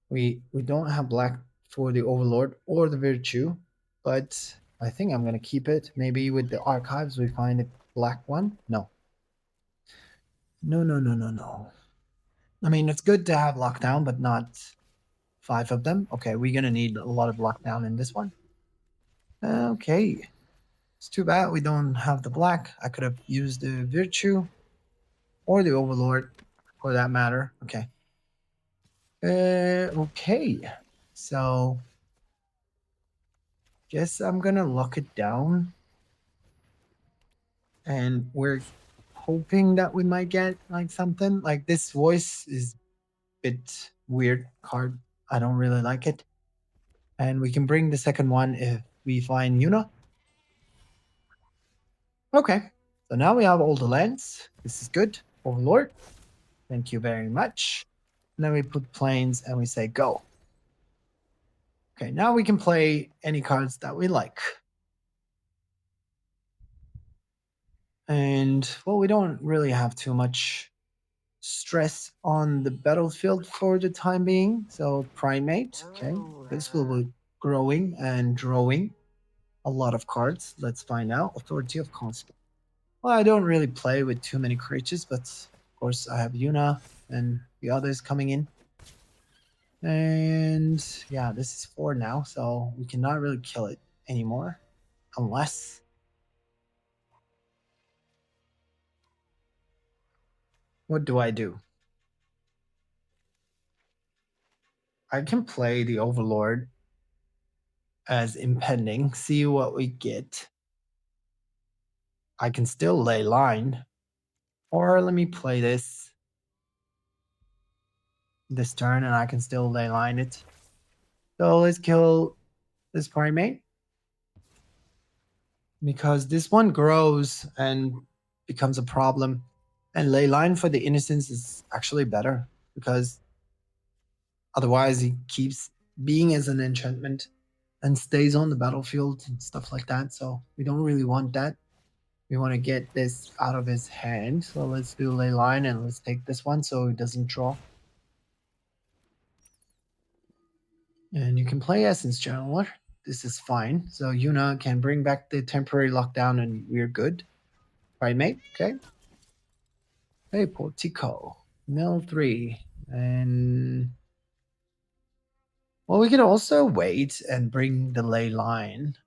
We don't have black for the Overlord or the Virtue, but I think I'm gonna keep it. Maybe with the archives we find a black one. No. No, no, no, no, no. I mean, it's good to have lockdown, but not 5 of them. Okay, we're gonna need a lot of lockdown in this one. Okay. It's too bad we don't have the black. I could have used the Virtue or the Overlord for that matter. Okay. Okay. So guess I'm gonna lock it down. And we're hoping that we might get like something. Like this voice is a bit weird card. I don't really like it. And we can bring the second one if we find Yuna. Okay. So now we have all the lands. This is good. Overlord. Thank you very much. And then we put planes and we say go. Okay, now we can play any cards that we like. And well, we don't really have too much stress on the battlefield for the time being. So primate, okay, this will be growing and drawing a lot of cards. Let's find out. Authority of Constant. Well, I don't really play with too many creatures, but of course I have Yuna and the others coming in. And yeah, this is 4 now, so we cannot really kill it anymore. Unless... what do I do? I can play the Overlord as impending, see what we get. I can still lay line. Or let me play this turn and I can still ley line it. So let's kill this primate. Because this one grows and becomes a problem. And ley line for the innocence is actually better. Because otherwise he keeps being as an enchantment and stays on the battlefield and stuff like that. So we don't really want that. We want to get this out of his hand. So let's do ley line and let's take this one so he doesn't draw. And you can play Essence Channeler. This is fine. So Yuna can bring back the temporary lockdown and we're good. Primate, okay. Hey, Portico. Mill 3. And well, we can also wait and bring the ley line.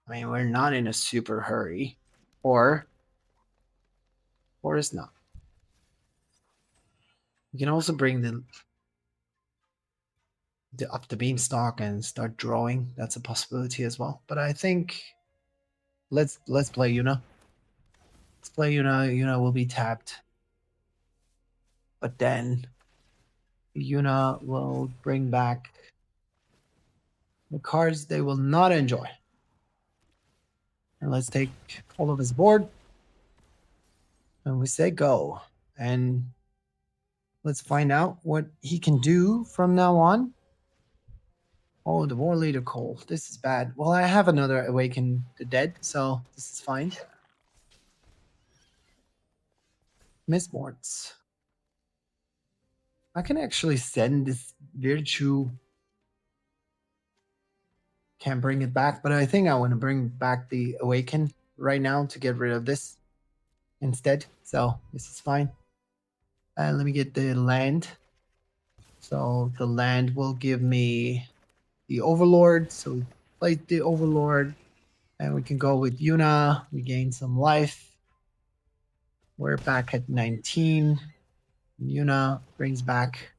I mean, we're not in a super hurry. Or it's not. We can also bring the Up the Beanstalk and start drawing. That's a possibility as well. But I think let's play Yuna. Let's play Yuna. Yuna will be tapped. But then Yuna will bring back the cards they will not enjoy. And let's take all of his board. And we say go. And let's find out what he can do from now on. Oh, the War Leader Call. This is bad. Well, I have another Awaken the Dead, so this is fine. Mistborns. I can actually send this Virtue. Can't bring it back, but I think I want to bring back the Awaken right now to get rid of this instead. So this is fine. And let me get the land. So the land will give me the Overlord. So we play the Overlord. And we can go with Yuna. We gain some life. We're back at 19. Yuna brings back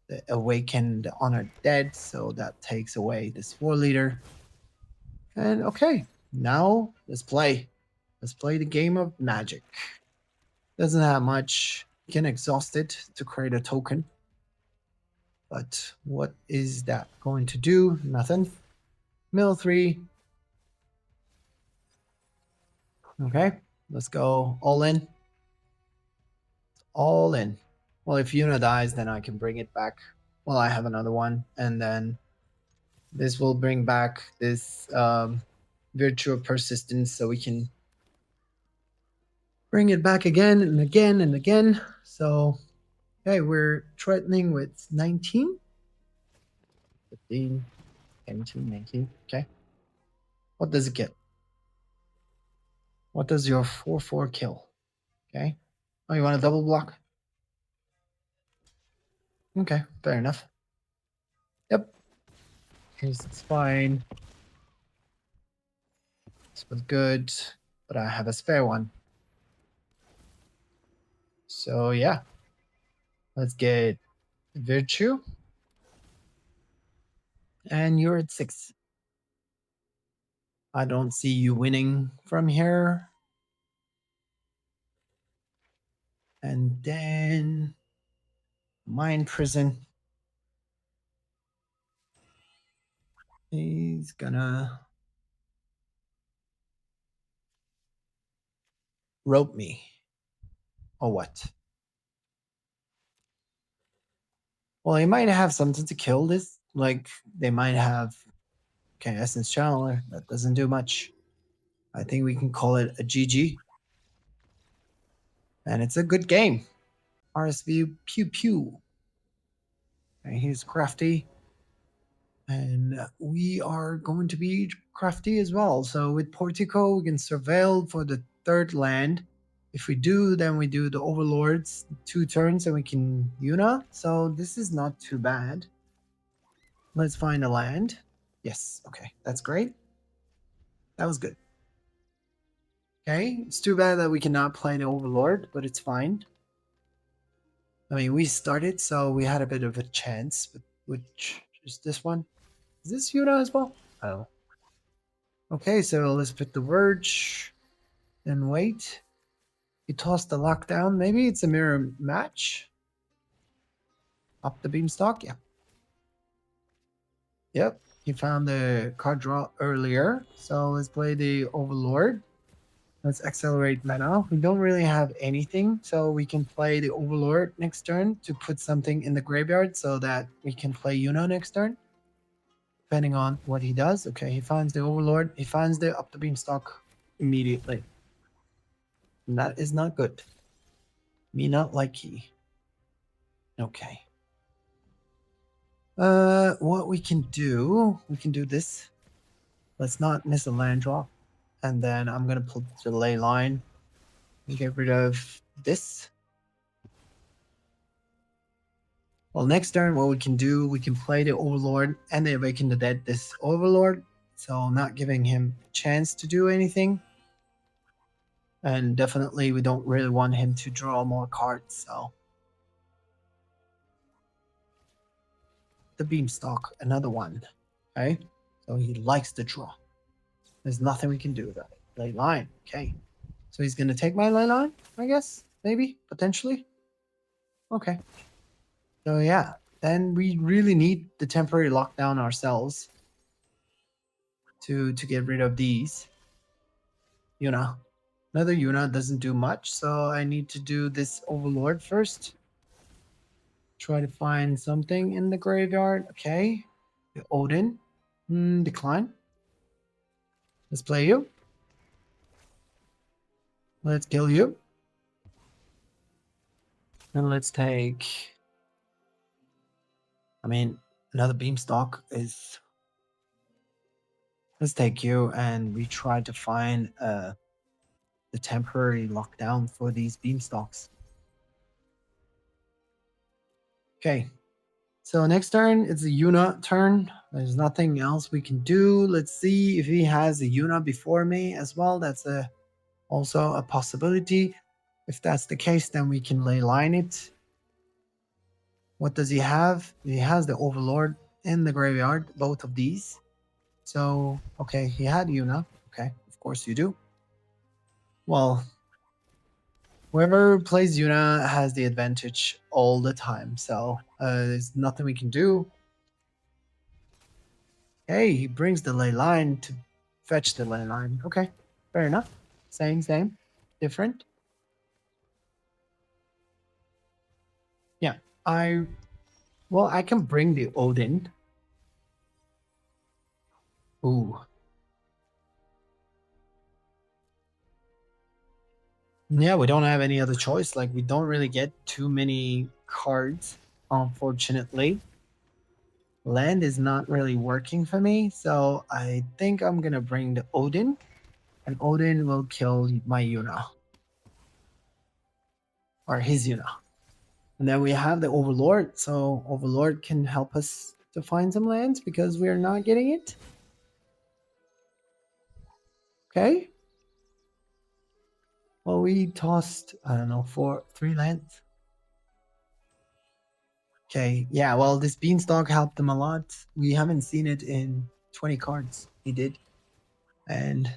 the Awakened Honored Dead. So that takes away this War Leader. And okay, now let's play. Let's play the game of Magic. Doesn't have much. You can exhaust it to create a token. But what is that going to do? Nothing. Mill 3. Okay, let's go all in. All in. Well, if Yuna dies, then I can bring it back. Well, I have another one. And then this will bring back this Virtue of Persistence so we can bring it back again and again and again. So, okay, we're threatening with 19. 15, 17, 19. Okay. What does it get? What does your 4/4 kill? Okay. Oh, you want a double block? Okay, fair enough. Yep. It's fine. This was good, but I have a spare one. So yeah. Let's get Virtue. And you're at 6. I don't see you winning from here. And then Mind Prison. He's gonna rope me. Or what? Well, he might have something to kill this. Like, they might have... Okay, Essence Channeler. That doesn't do much. I think we can call it a GG. And it's a good game. RSV Pew Pew. And he's crafty. And we are going to be crafty as well. So with Portico, we can surveil for the 3rd land. If we do, then we do the Overlords 2 turns and we can Yuna. So this is not too bad. Let's find a land. Yes, okay, that's great. That was good. Okay, it's too bad that we cannot play the Overlord, but it's fine. I mean, we started, so we had a bit of a chance. But which is this one? Is this Yuna as well? Oh. Okay, so let's pick the Verge. Then wait. You toss the lockdown. Maybe it's a mirror match. Up the Beanstalk, yeah. Yep, he found the card draw earlier. So let's play the Overlord. Let's accelerate mana. We don't really have anything, so we can play the Overlord next turn to put something in the graveyard so that we can play Yuna next turn. Depending on what he does. Okay, he finds the Overlord. He finds the Up the Beanstalk immediately. And that is not good. Me not like he. Okay. What we can do this. Let's not miss a land drop. And then I'm gonna pull the Leyline and get rid of this. Well, next turn, what we can do, we can play the Overlord and the Awaken the Dead this Overlord. So not giving him a chance to do anything. And definitely we don't really want him to draw more cards, so. the Beanstalk, another one. Okay, so he likes to draw. There's nothing we can do about it. Leyline, okay. So he's gonna take my Leyline, I guess, maybe, potentially. Okay. So yeah, then we really need the temporary lockdown ourselves to get rid of these. Yuna. Another Yuna doesn't do much, so I need to do this Overlord first. Try to find something in the graveyard. Okay. The Odin. Decline. Let's play you. Let's kill you. And let's take... I mean, another Beanstalk is... Let's take you, and we try to find the temporary lockdown for these Beanstalks. Okay. So next turn, it's a Yuna turn. There's nothing else we can do. Let's see if he has a Yuna before me as well. That's also a possibility. If that's the case, then we can Leyline it. What does he have? He has the Overlord in the graveyard, both of these. So, okay, he had Yuna. Okay, of course you do. Well, whoever plays Yuna has the advantage all the time. So, there's nothing we can do. Hey, he brings the Leyline to fetch the Leyline. Okay, fair enough. Same, different. Yeah, I can bring the Odin. Ooh. Yeah, we don't have any other choice. Like, we don't really get too many cards, unfortunately. Land is not really working for me, so I think I'm gonna bring the Odin, and Odin will kill my Yuna. Or his Yuna. And then we have the Overlord, so Overlord can help us to find some lands because we're not getting it. Okay. Well, we tossed, I don't know, 3 lands. Okay, yeah, well, this Beanstalk helped him a lot. We haven't seen it in 20 cards. He did. And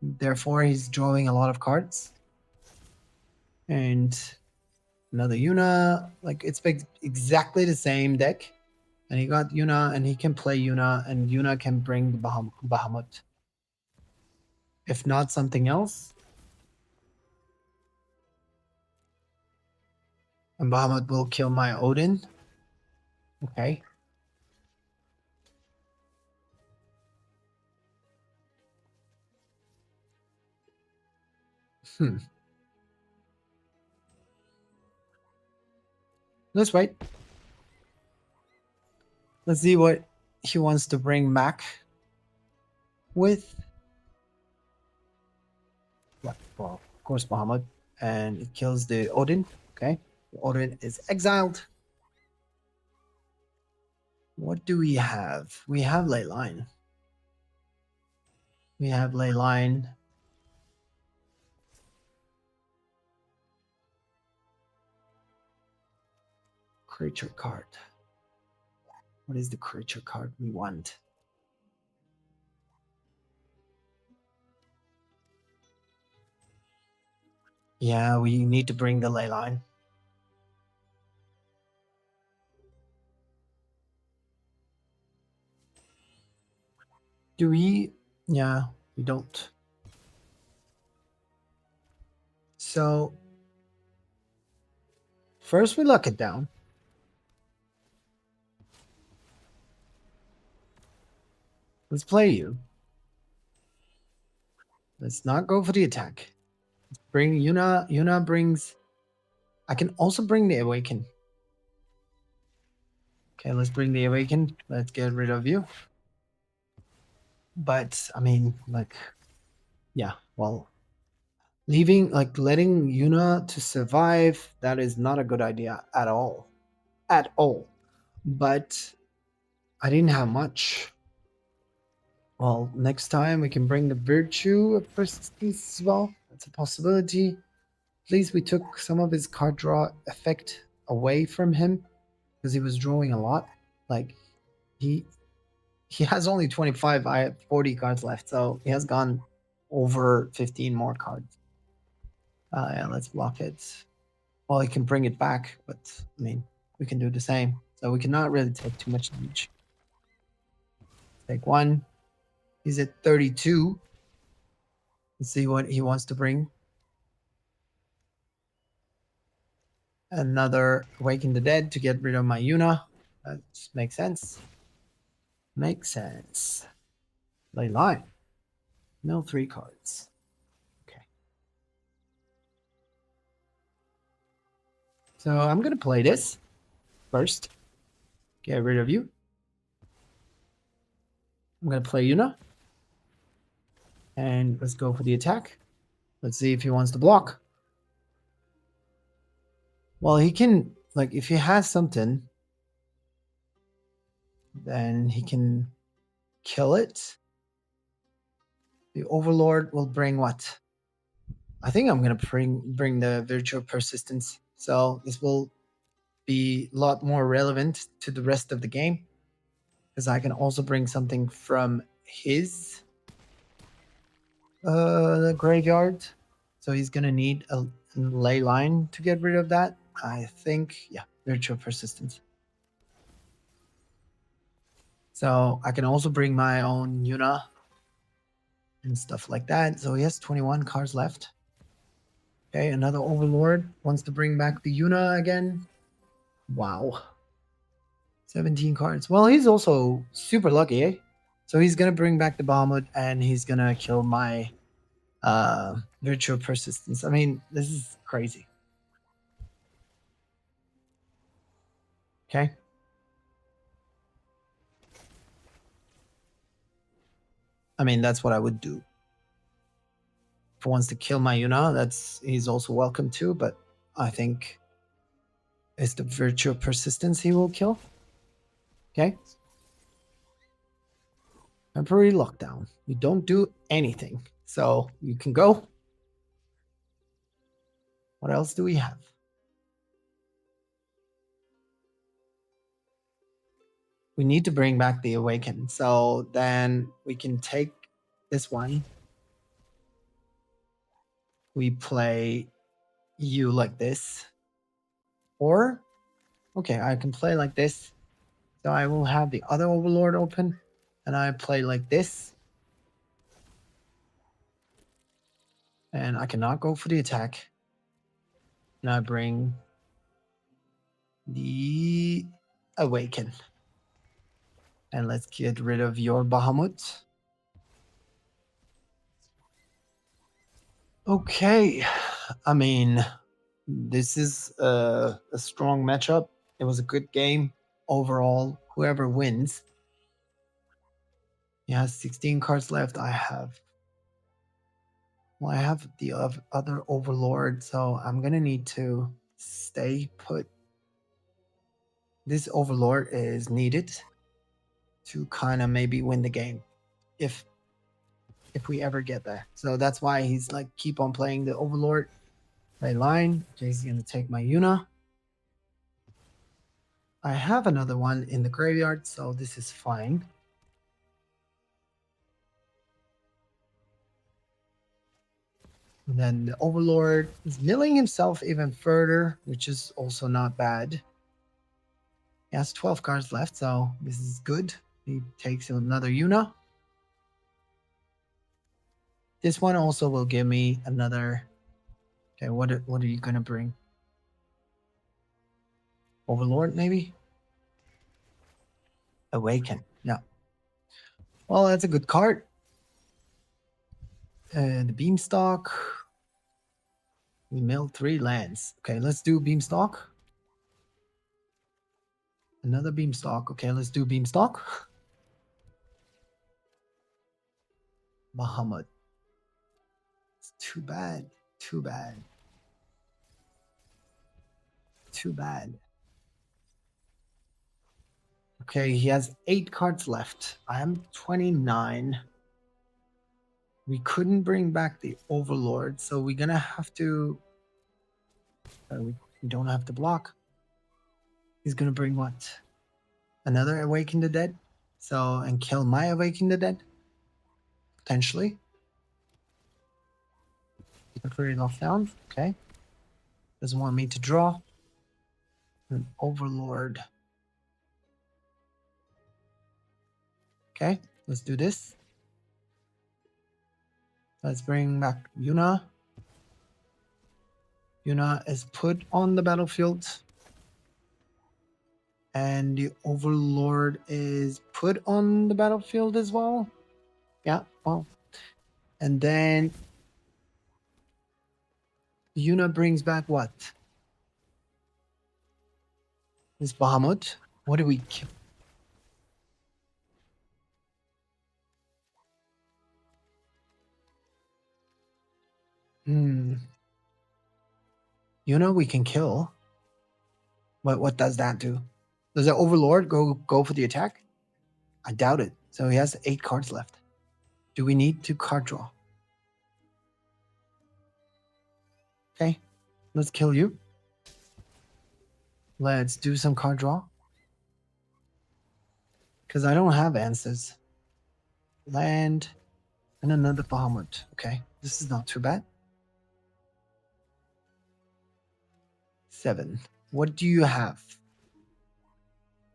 therefore, he's drawing a lot of cards. And another Yuna. Like, it's exactly the same deck. And he got Yuna, and he can play Yuna, and Yuna can bring the Bahamut. If not something else. And Bahamut will kill my Odin. Okay. Let's wait. Let's see what he wants to bring Mac with. Yeah, well, of course, Bahamut. And it kills the Odin. Okay. The Odin is exiled. What do we have? We have Leyline. We have Leyline. Creature card. What is the creature card we want? Yeah, we need to bring the Leyline. Do we? Yeah, we don't. So, first we lock it down. Let's play you. Let's not go for the attack. Let's bring Yuna. Yuna brings... I can also bring the Awaken. Okay, let's bring the Awaken. Let's get rid of you. But, I mean, like... Yeah, well... letting Yuna to survive, that is not a good idea at all. At all. But I didn't have much. Well, next time we can bring the Virtue of Persistence as well. That's a possibility. At least we took some of his card draw effect away from him because he was drawing a lot. Like, he has only 25. I have 40 cards left, so he has gone over 15 more cards. Yeah, let's block it. Well, he can bring it back, but I mean, we can do the same. So we cannot really take too much damage. Take one. He's at 32. Let's see what he wants to bring. Another Awaken the Dead to get rid of my Yuna. That makes sense. Makes sense. Leyline. Mill 3 cards. Okay. So I'm going to play this first. Get rid of you. I'm going to play Yuna. And let's go for the attack. Let's see if he wants to block. Well, he can, like, if he has something, then he can kill it. The Overlord will bring what? I think I'm going to bring the Virtue of Persistence. So this will be a lot more relevant to the rest of the game. Because I can also bring something from his graveyard. So he's going to need a ley line to get rid of that. I think, yeah, Virtue of Persistence. So I can also bring my own Yuna and stuff like that. So he has 21 cards left. Okay, another Overlord wants to bring back the Yuna again. Wow. 17 cards. Well, he's also super lucky, eh? So he's going to bring back the Bahamut and he's going to kill my Virtue of Persistence. I mean, this is crazy. Okay. I mean, that's what I would do. If he wants to kill my Yuna, he's also welcome to, but I think it's the Virtue of Persistence he will kill. Okay. Temporary lockdown. You don't do anything. So you can go. What else do we have? We need to bring back the Awaken. So then we can take this one. We play you like this. Or, okay, I can play like this. So I will have the other Overlord open. And I play like this. And I cannot go for the attack. And I bring the Awaken. And let's get rid of your Bahamut. Okay. I mean, this is a strong matchup. It was a good game overall. Whoever wins. He has 16 cards left. I have the other Overlord, so I'm going to need to stay put. This Overlord is needed to kind of maybe win the game if we ever get there. So that's why he's like, keep on playing the Overlord. Leyline. Jay's going to take my Yuna. I have another one in the graveyard, so this is fine. And then the Overlord is milling himself even further, which is also not bad. He has 12 cards left, so this is good. He takes another Yuna. This one also will give me another... Okay, what are you going to bring? Overlord, maybe? Awaken, yeah. Well, that's a good card. The Beanstalk. We milled 3 lands. Okay, let's do Beanstalk. Another Beanstalk. Okay, let's do Beanstalk. Bahamut. It's too bad. Too bad. Too bad. Okay, he has 8 cards left. I am 29. We couldn't bring back the Overlord, so we're gonna have to... we don't have to block. He's gonna bring what? Another Awaken the Dead? So, and kill my Awaken the Dead, potentially. Temporary lockdown, okay. Doesn't want me to draw. An Overlord. Okay, let's do this. Let's bring back Yuna. Yuna is put on the battlefield. And the Overlord is put on the battlefield as well. Yeah, well. And then Yuna brings back what? This Bahamut. What do we kill? Yuna we can kill. But what does that do? Does the Overlord go for the attack? I doubt it. So he has 8 cards left. Do we need to card draw? Okay, let's kill you. Let's do some card draw. Because I don't have answers. Land and another Bahamut. Okay, this is not too bad. 7. What do you have?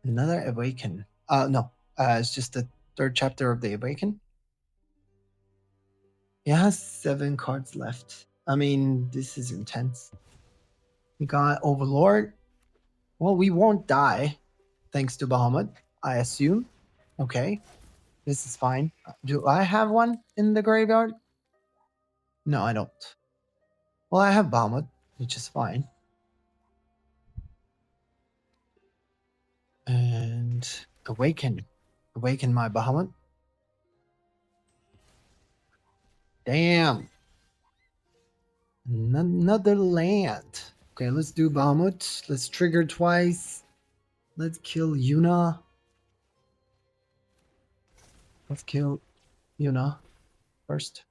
Another Awaken. No. It's just the 3rd chapter of the Awaken. It has 7 cards left. I mean, this is intense. We got Overlord. Well, we won't die, thanks to Bahamut, I assume. Okay, this is fine. Do I have one in the graveyard? No, I don't. Well, I have Bahamut, which is fine. And Awaken. Awaken my Bahamut. Damn. Another land. Okay, let's do Bahamut. Let's trigger twice. Let's kill Yuna. Let's kill Yuna first.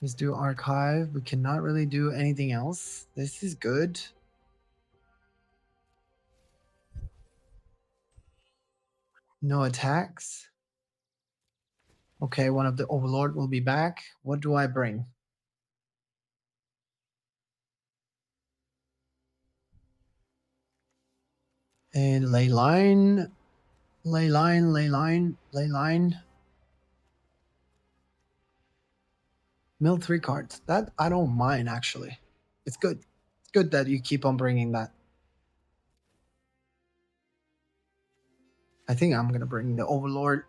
Let's do Archive. We cannot really do anything else. This is good. No attacks. Okay, one of the Overlord will be back. What do I bring? And Leyline. Mill 3 cards. That I don't mind, actually. It's good. It's good that you keep on bringing that. I think I'm going to bring the Overlord.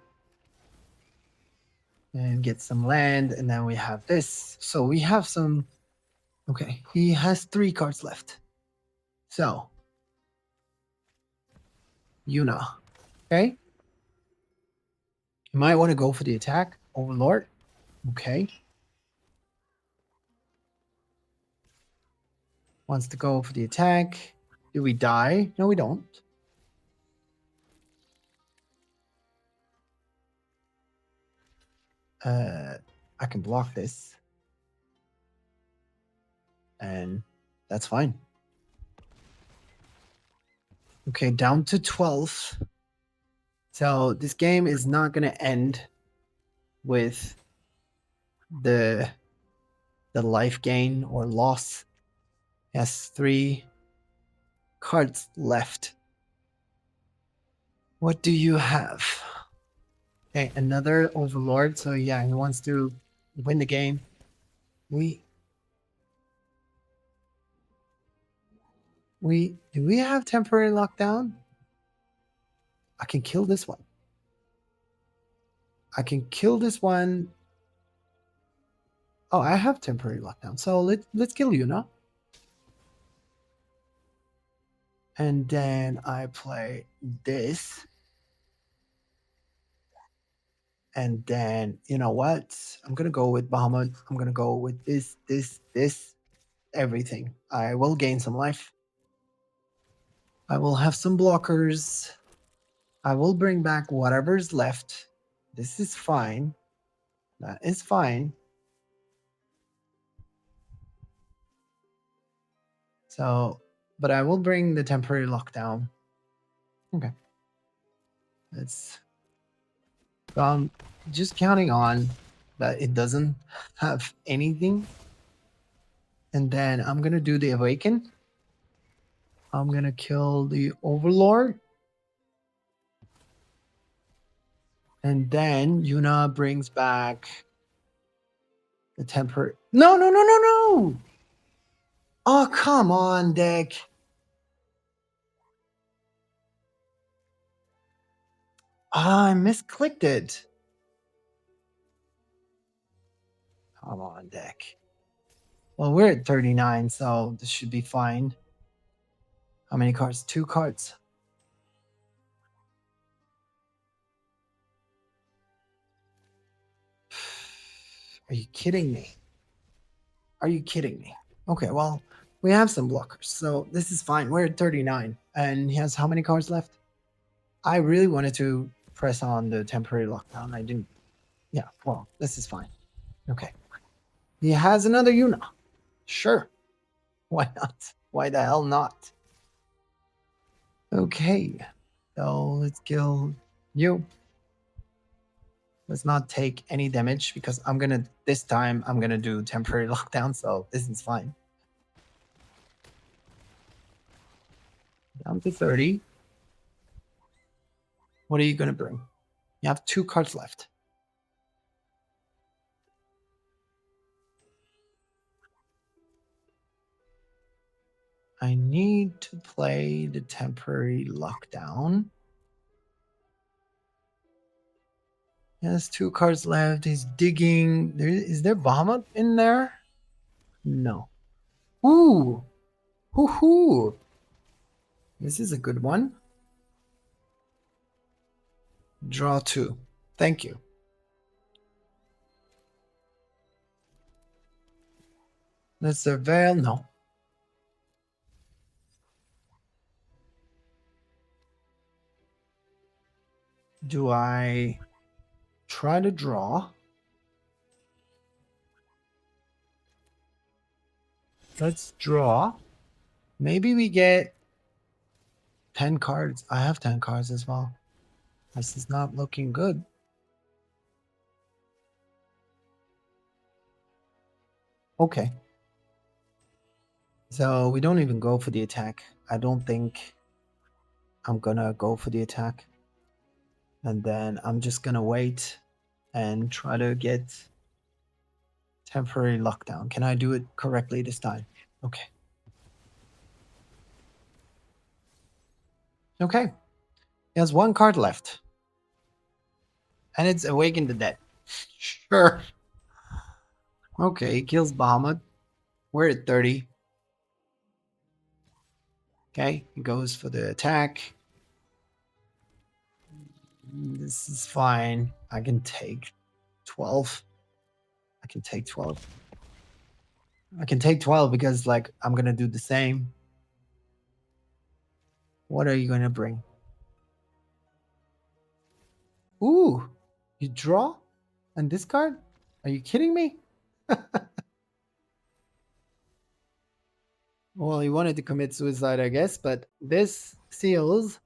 And get some land. And then we have this. So we have some... Okay, he has 3 cards left. So... Yuna. Okay. You might want to go for the attack. Overlord. Okay. Wants to go for the attack. Do we die? No, we don't. I can block this. And that's fine. Okay, down to 12. So this game is not going to end with the life gain or loss. It has 3 cards left. What do you have? Okay, another Overlord. So yeah, he wants to win the game. Do we have temporary lockdown? I can kill this one. I can kill this one. Oh, I have temporary lockdown. So let's kill Yuna. And then I play this. And then, you know what? I'm going to go with Bahamut. I'm going to go with this, everything. I will gain some life. I will have some blockers. I will bring back whatever's left. This is fine. That is fine. So but I will bring the temporary lockdown. Okay. It's just counting on that it doesn't have anything. And then I'm going to do the Awaken. I'm going to kill the Overlord. And then Yuna brings back the temporary. No, no, no, no, no. Oh, come on, deck. I misclicked it. Come on, deck. Well, we're at 39, so this should be fine. How many cards? 2 cards. Are you kidding me? Are you kidding me? Okay, well, we have some blockers, so this is fine. We're at 39, and he has how many cards left? I really wanted to press on the temporary lockdown. I didn't. Yeah, well, this is fine. Okay. He has another Yuna. Sure. Why not? Why the hell not? Okay. So let's kill you. Let's not take any damage because this time I'm gonna do temporary lockdown, so this is fine. Down to 30. What are you gonna bring? You have 2 cards left. I need to play the temporary lockdown. He has 2 cards left. He's digging. Is there Bahamut in there? No. Ooh. Hoo-hoo. This is a good one. Draw 2. Thank you. Let's surveil. No. Do I try to draw? Let's draw. Maybe we get 10 cards. I have 10 cards as well. This is not looking good. Okay. So we don't even go for the attack. I don't think I'm gonna go for the attack. And then I'm just gonna wait and try to get temporary lockdown. Can I do it correctly this time? Okay. Okay. He has 1 card left. And it's Awaken the Dead. Sure. Okay, he kills Bahamut. We're at 30. Okay, he goes for the attack. This is fine. I can take 12. I can take 12. I can take 12 because, like, I'm going to do the same. What are you going to bring? Ooh, you draw and discard? Are you kidding me? Well, he wanted to commit suicide, I guess, but this seals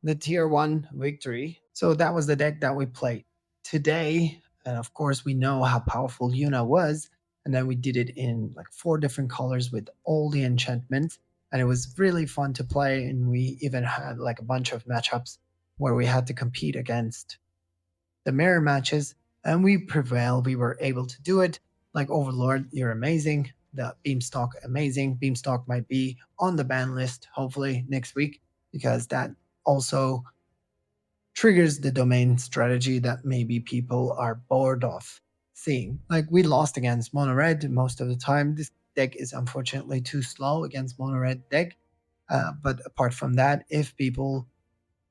the tier 1 victory. So that was the deck that we played today. And of course, we know how powerful Yuna was. And then we did it in like 4 different colors with all the enchantments. And it was really fun to play. And we even had like a bunch of matchups where we had to compete against the mirror matches. And we prevailed. We were able to do it. Like Overlord, you're amazing. The Beanstalk, amazing. Beanstalk might be on the ban list, hopefully next week, because that also triggers the domain strategy that maybe people are bored of seeing. Like we lost against mono red most of the time. This deck is unfortunately too slow against mono red deck. But apart from that, if people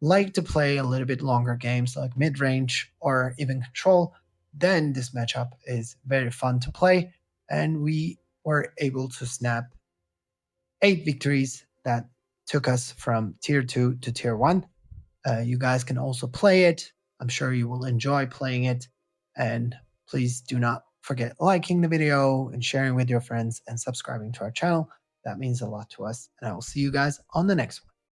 like to play a little bit longer games like mid range or even control, then this matchup is very fun to play. And we were able to snap 8 victories that took us from tier 2 to tier 1. You guys can also play it. I'm sure you will enjoy playing it. And please do not forget liking the video and sharing with your friends and subscribing to our channel. That means a lot to us. And I will see you guys on the next one.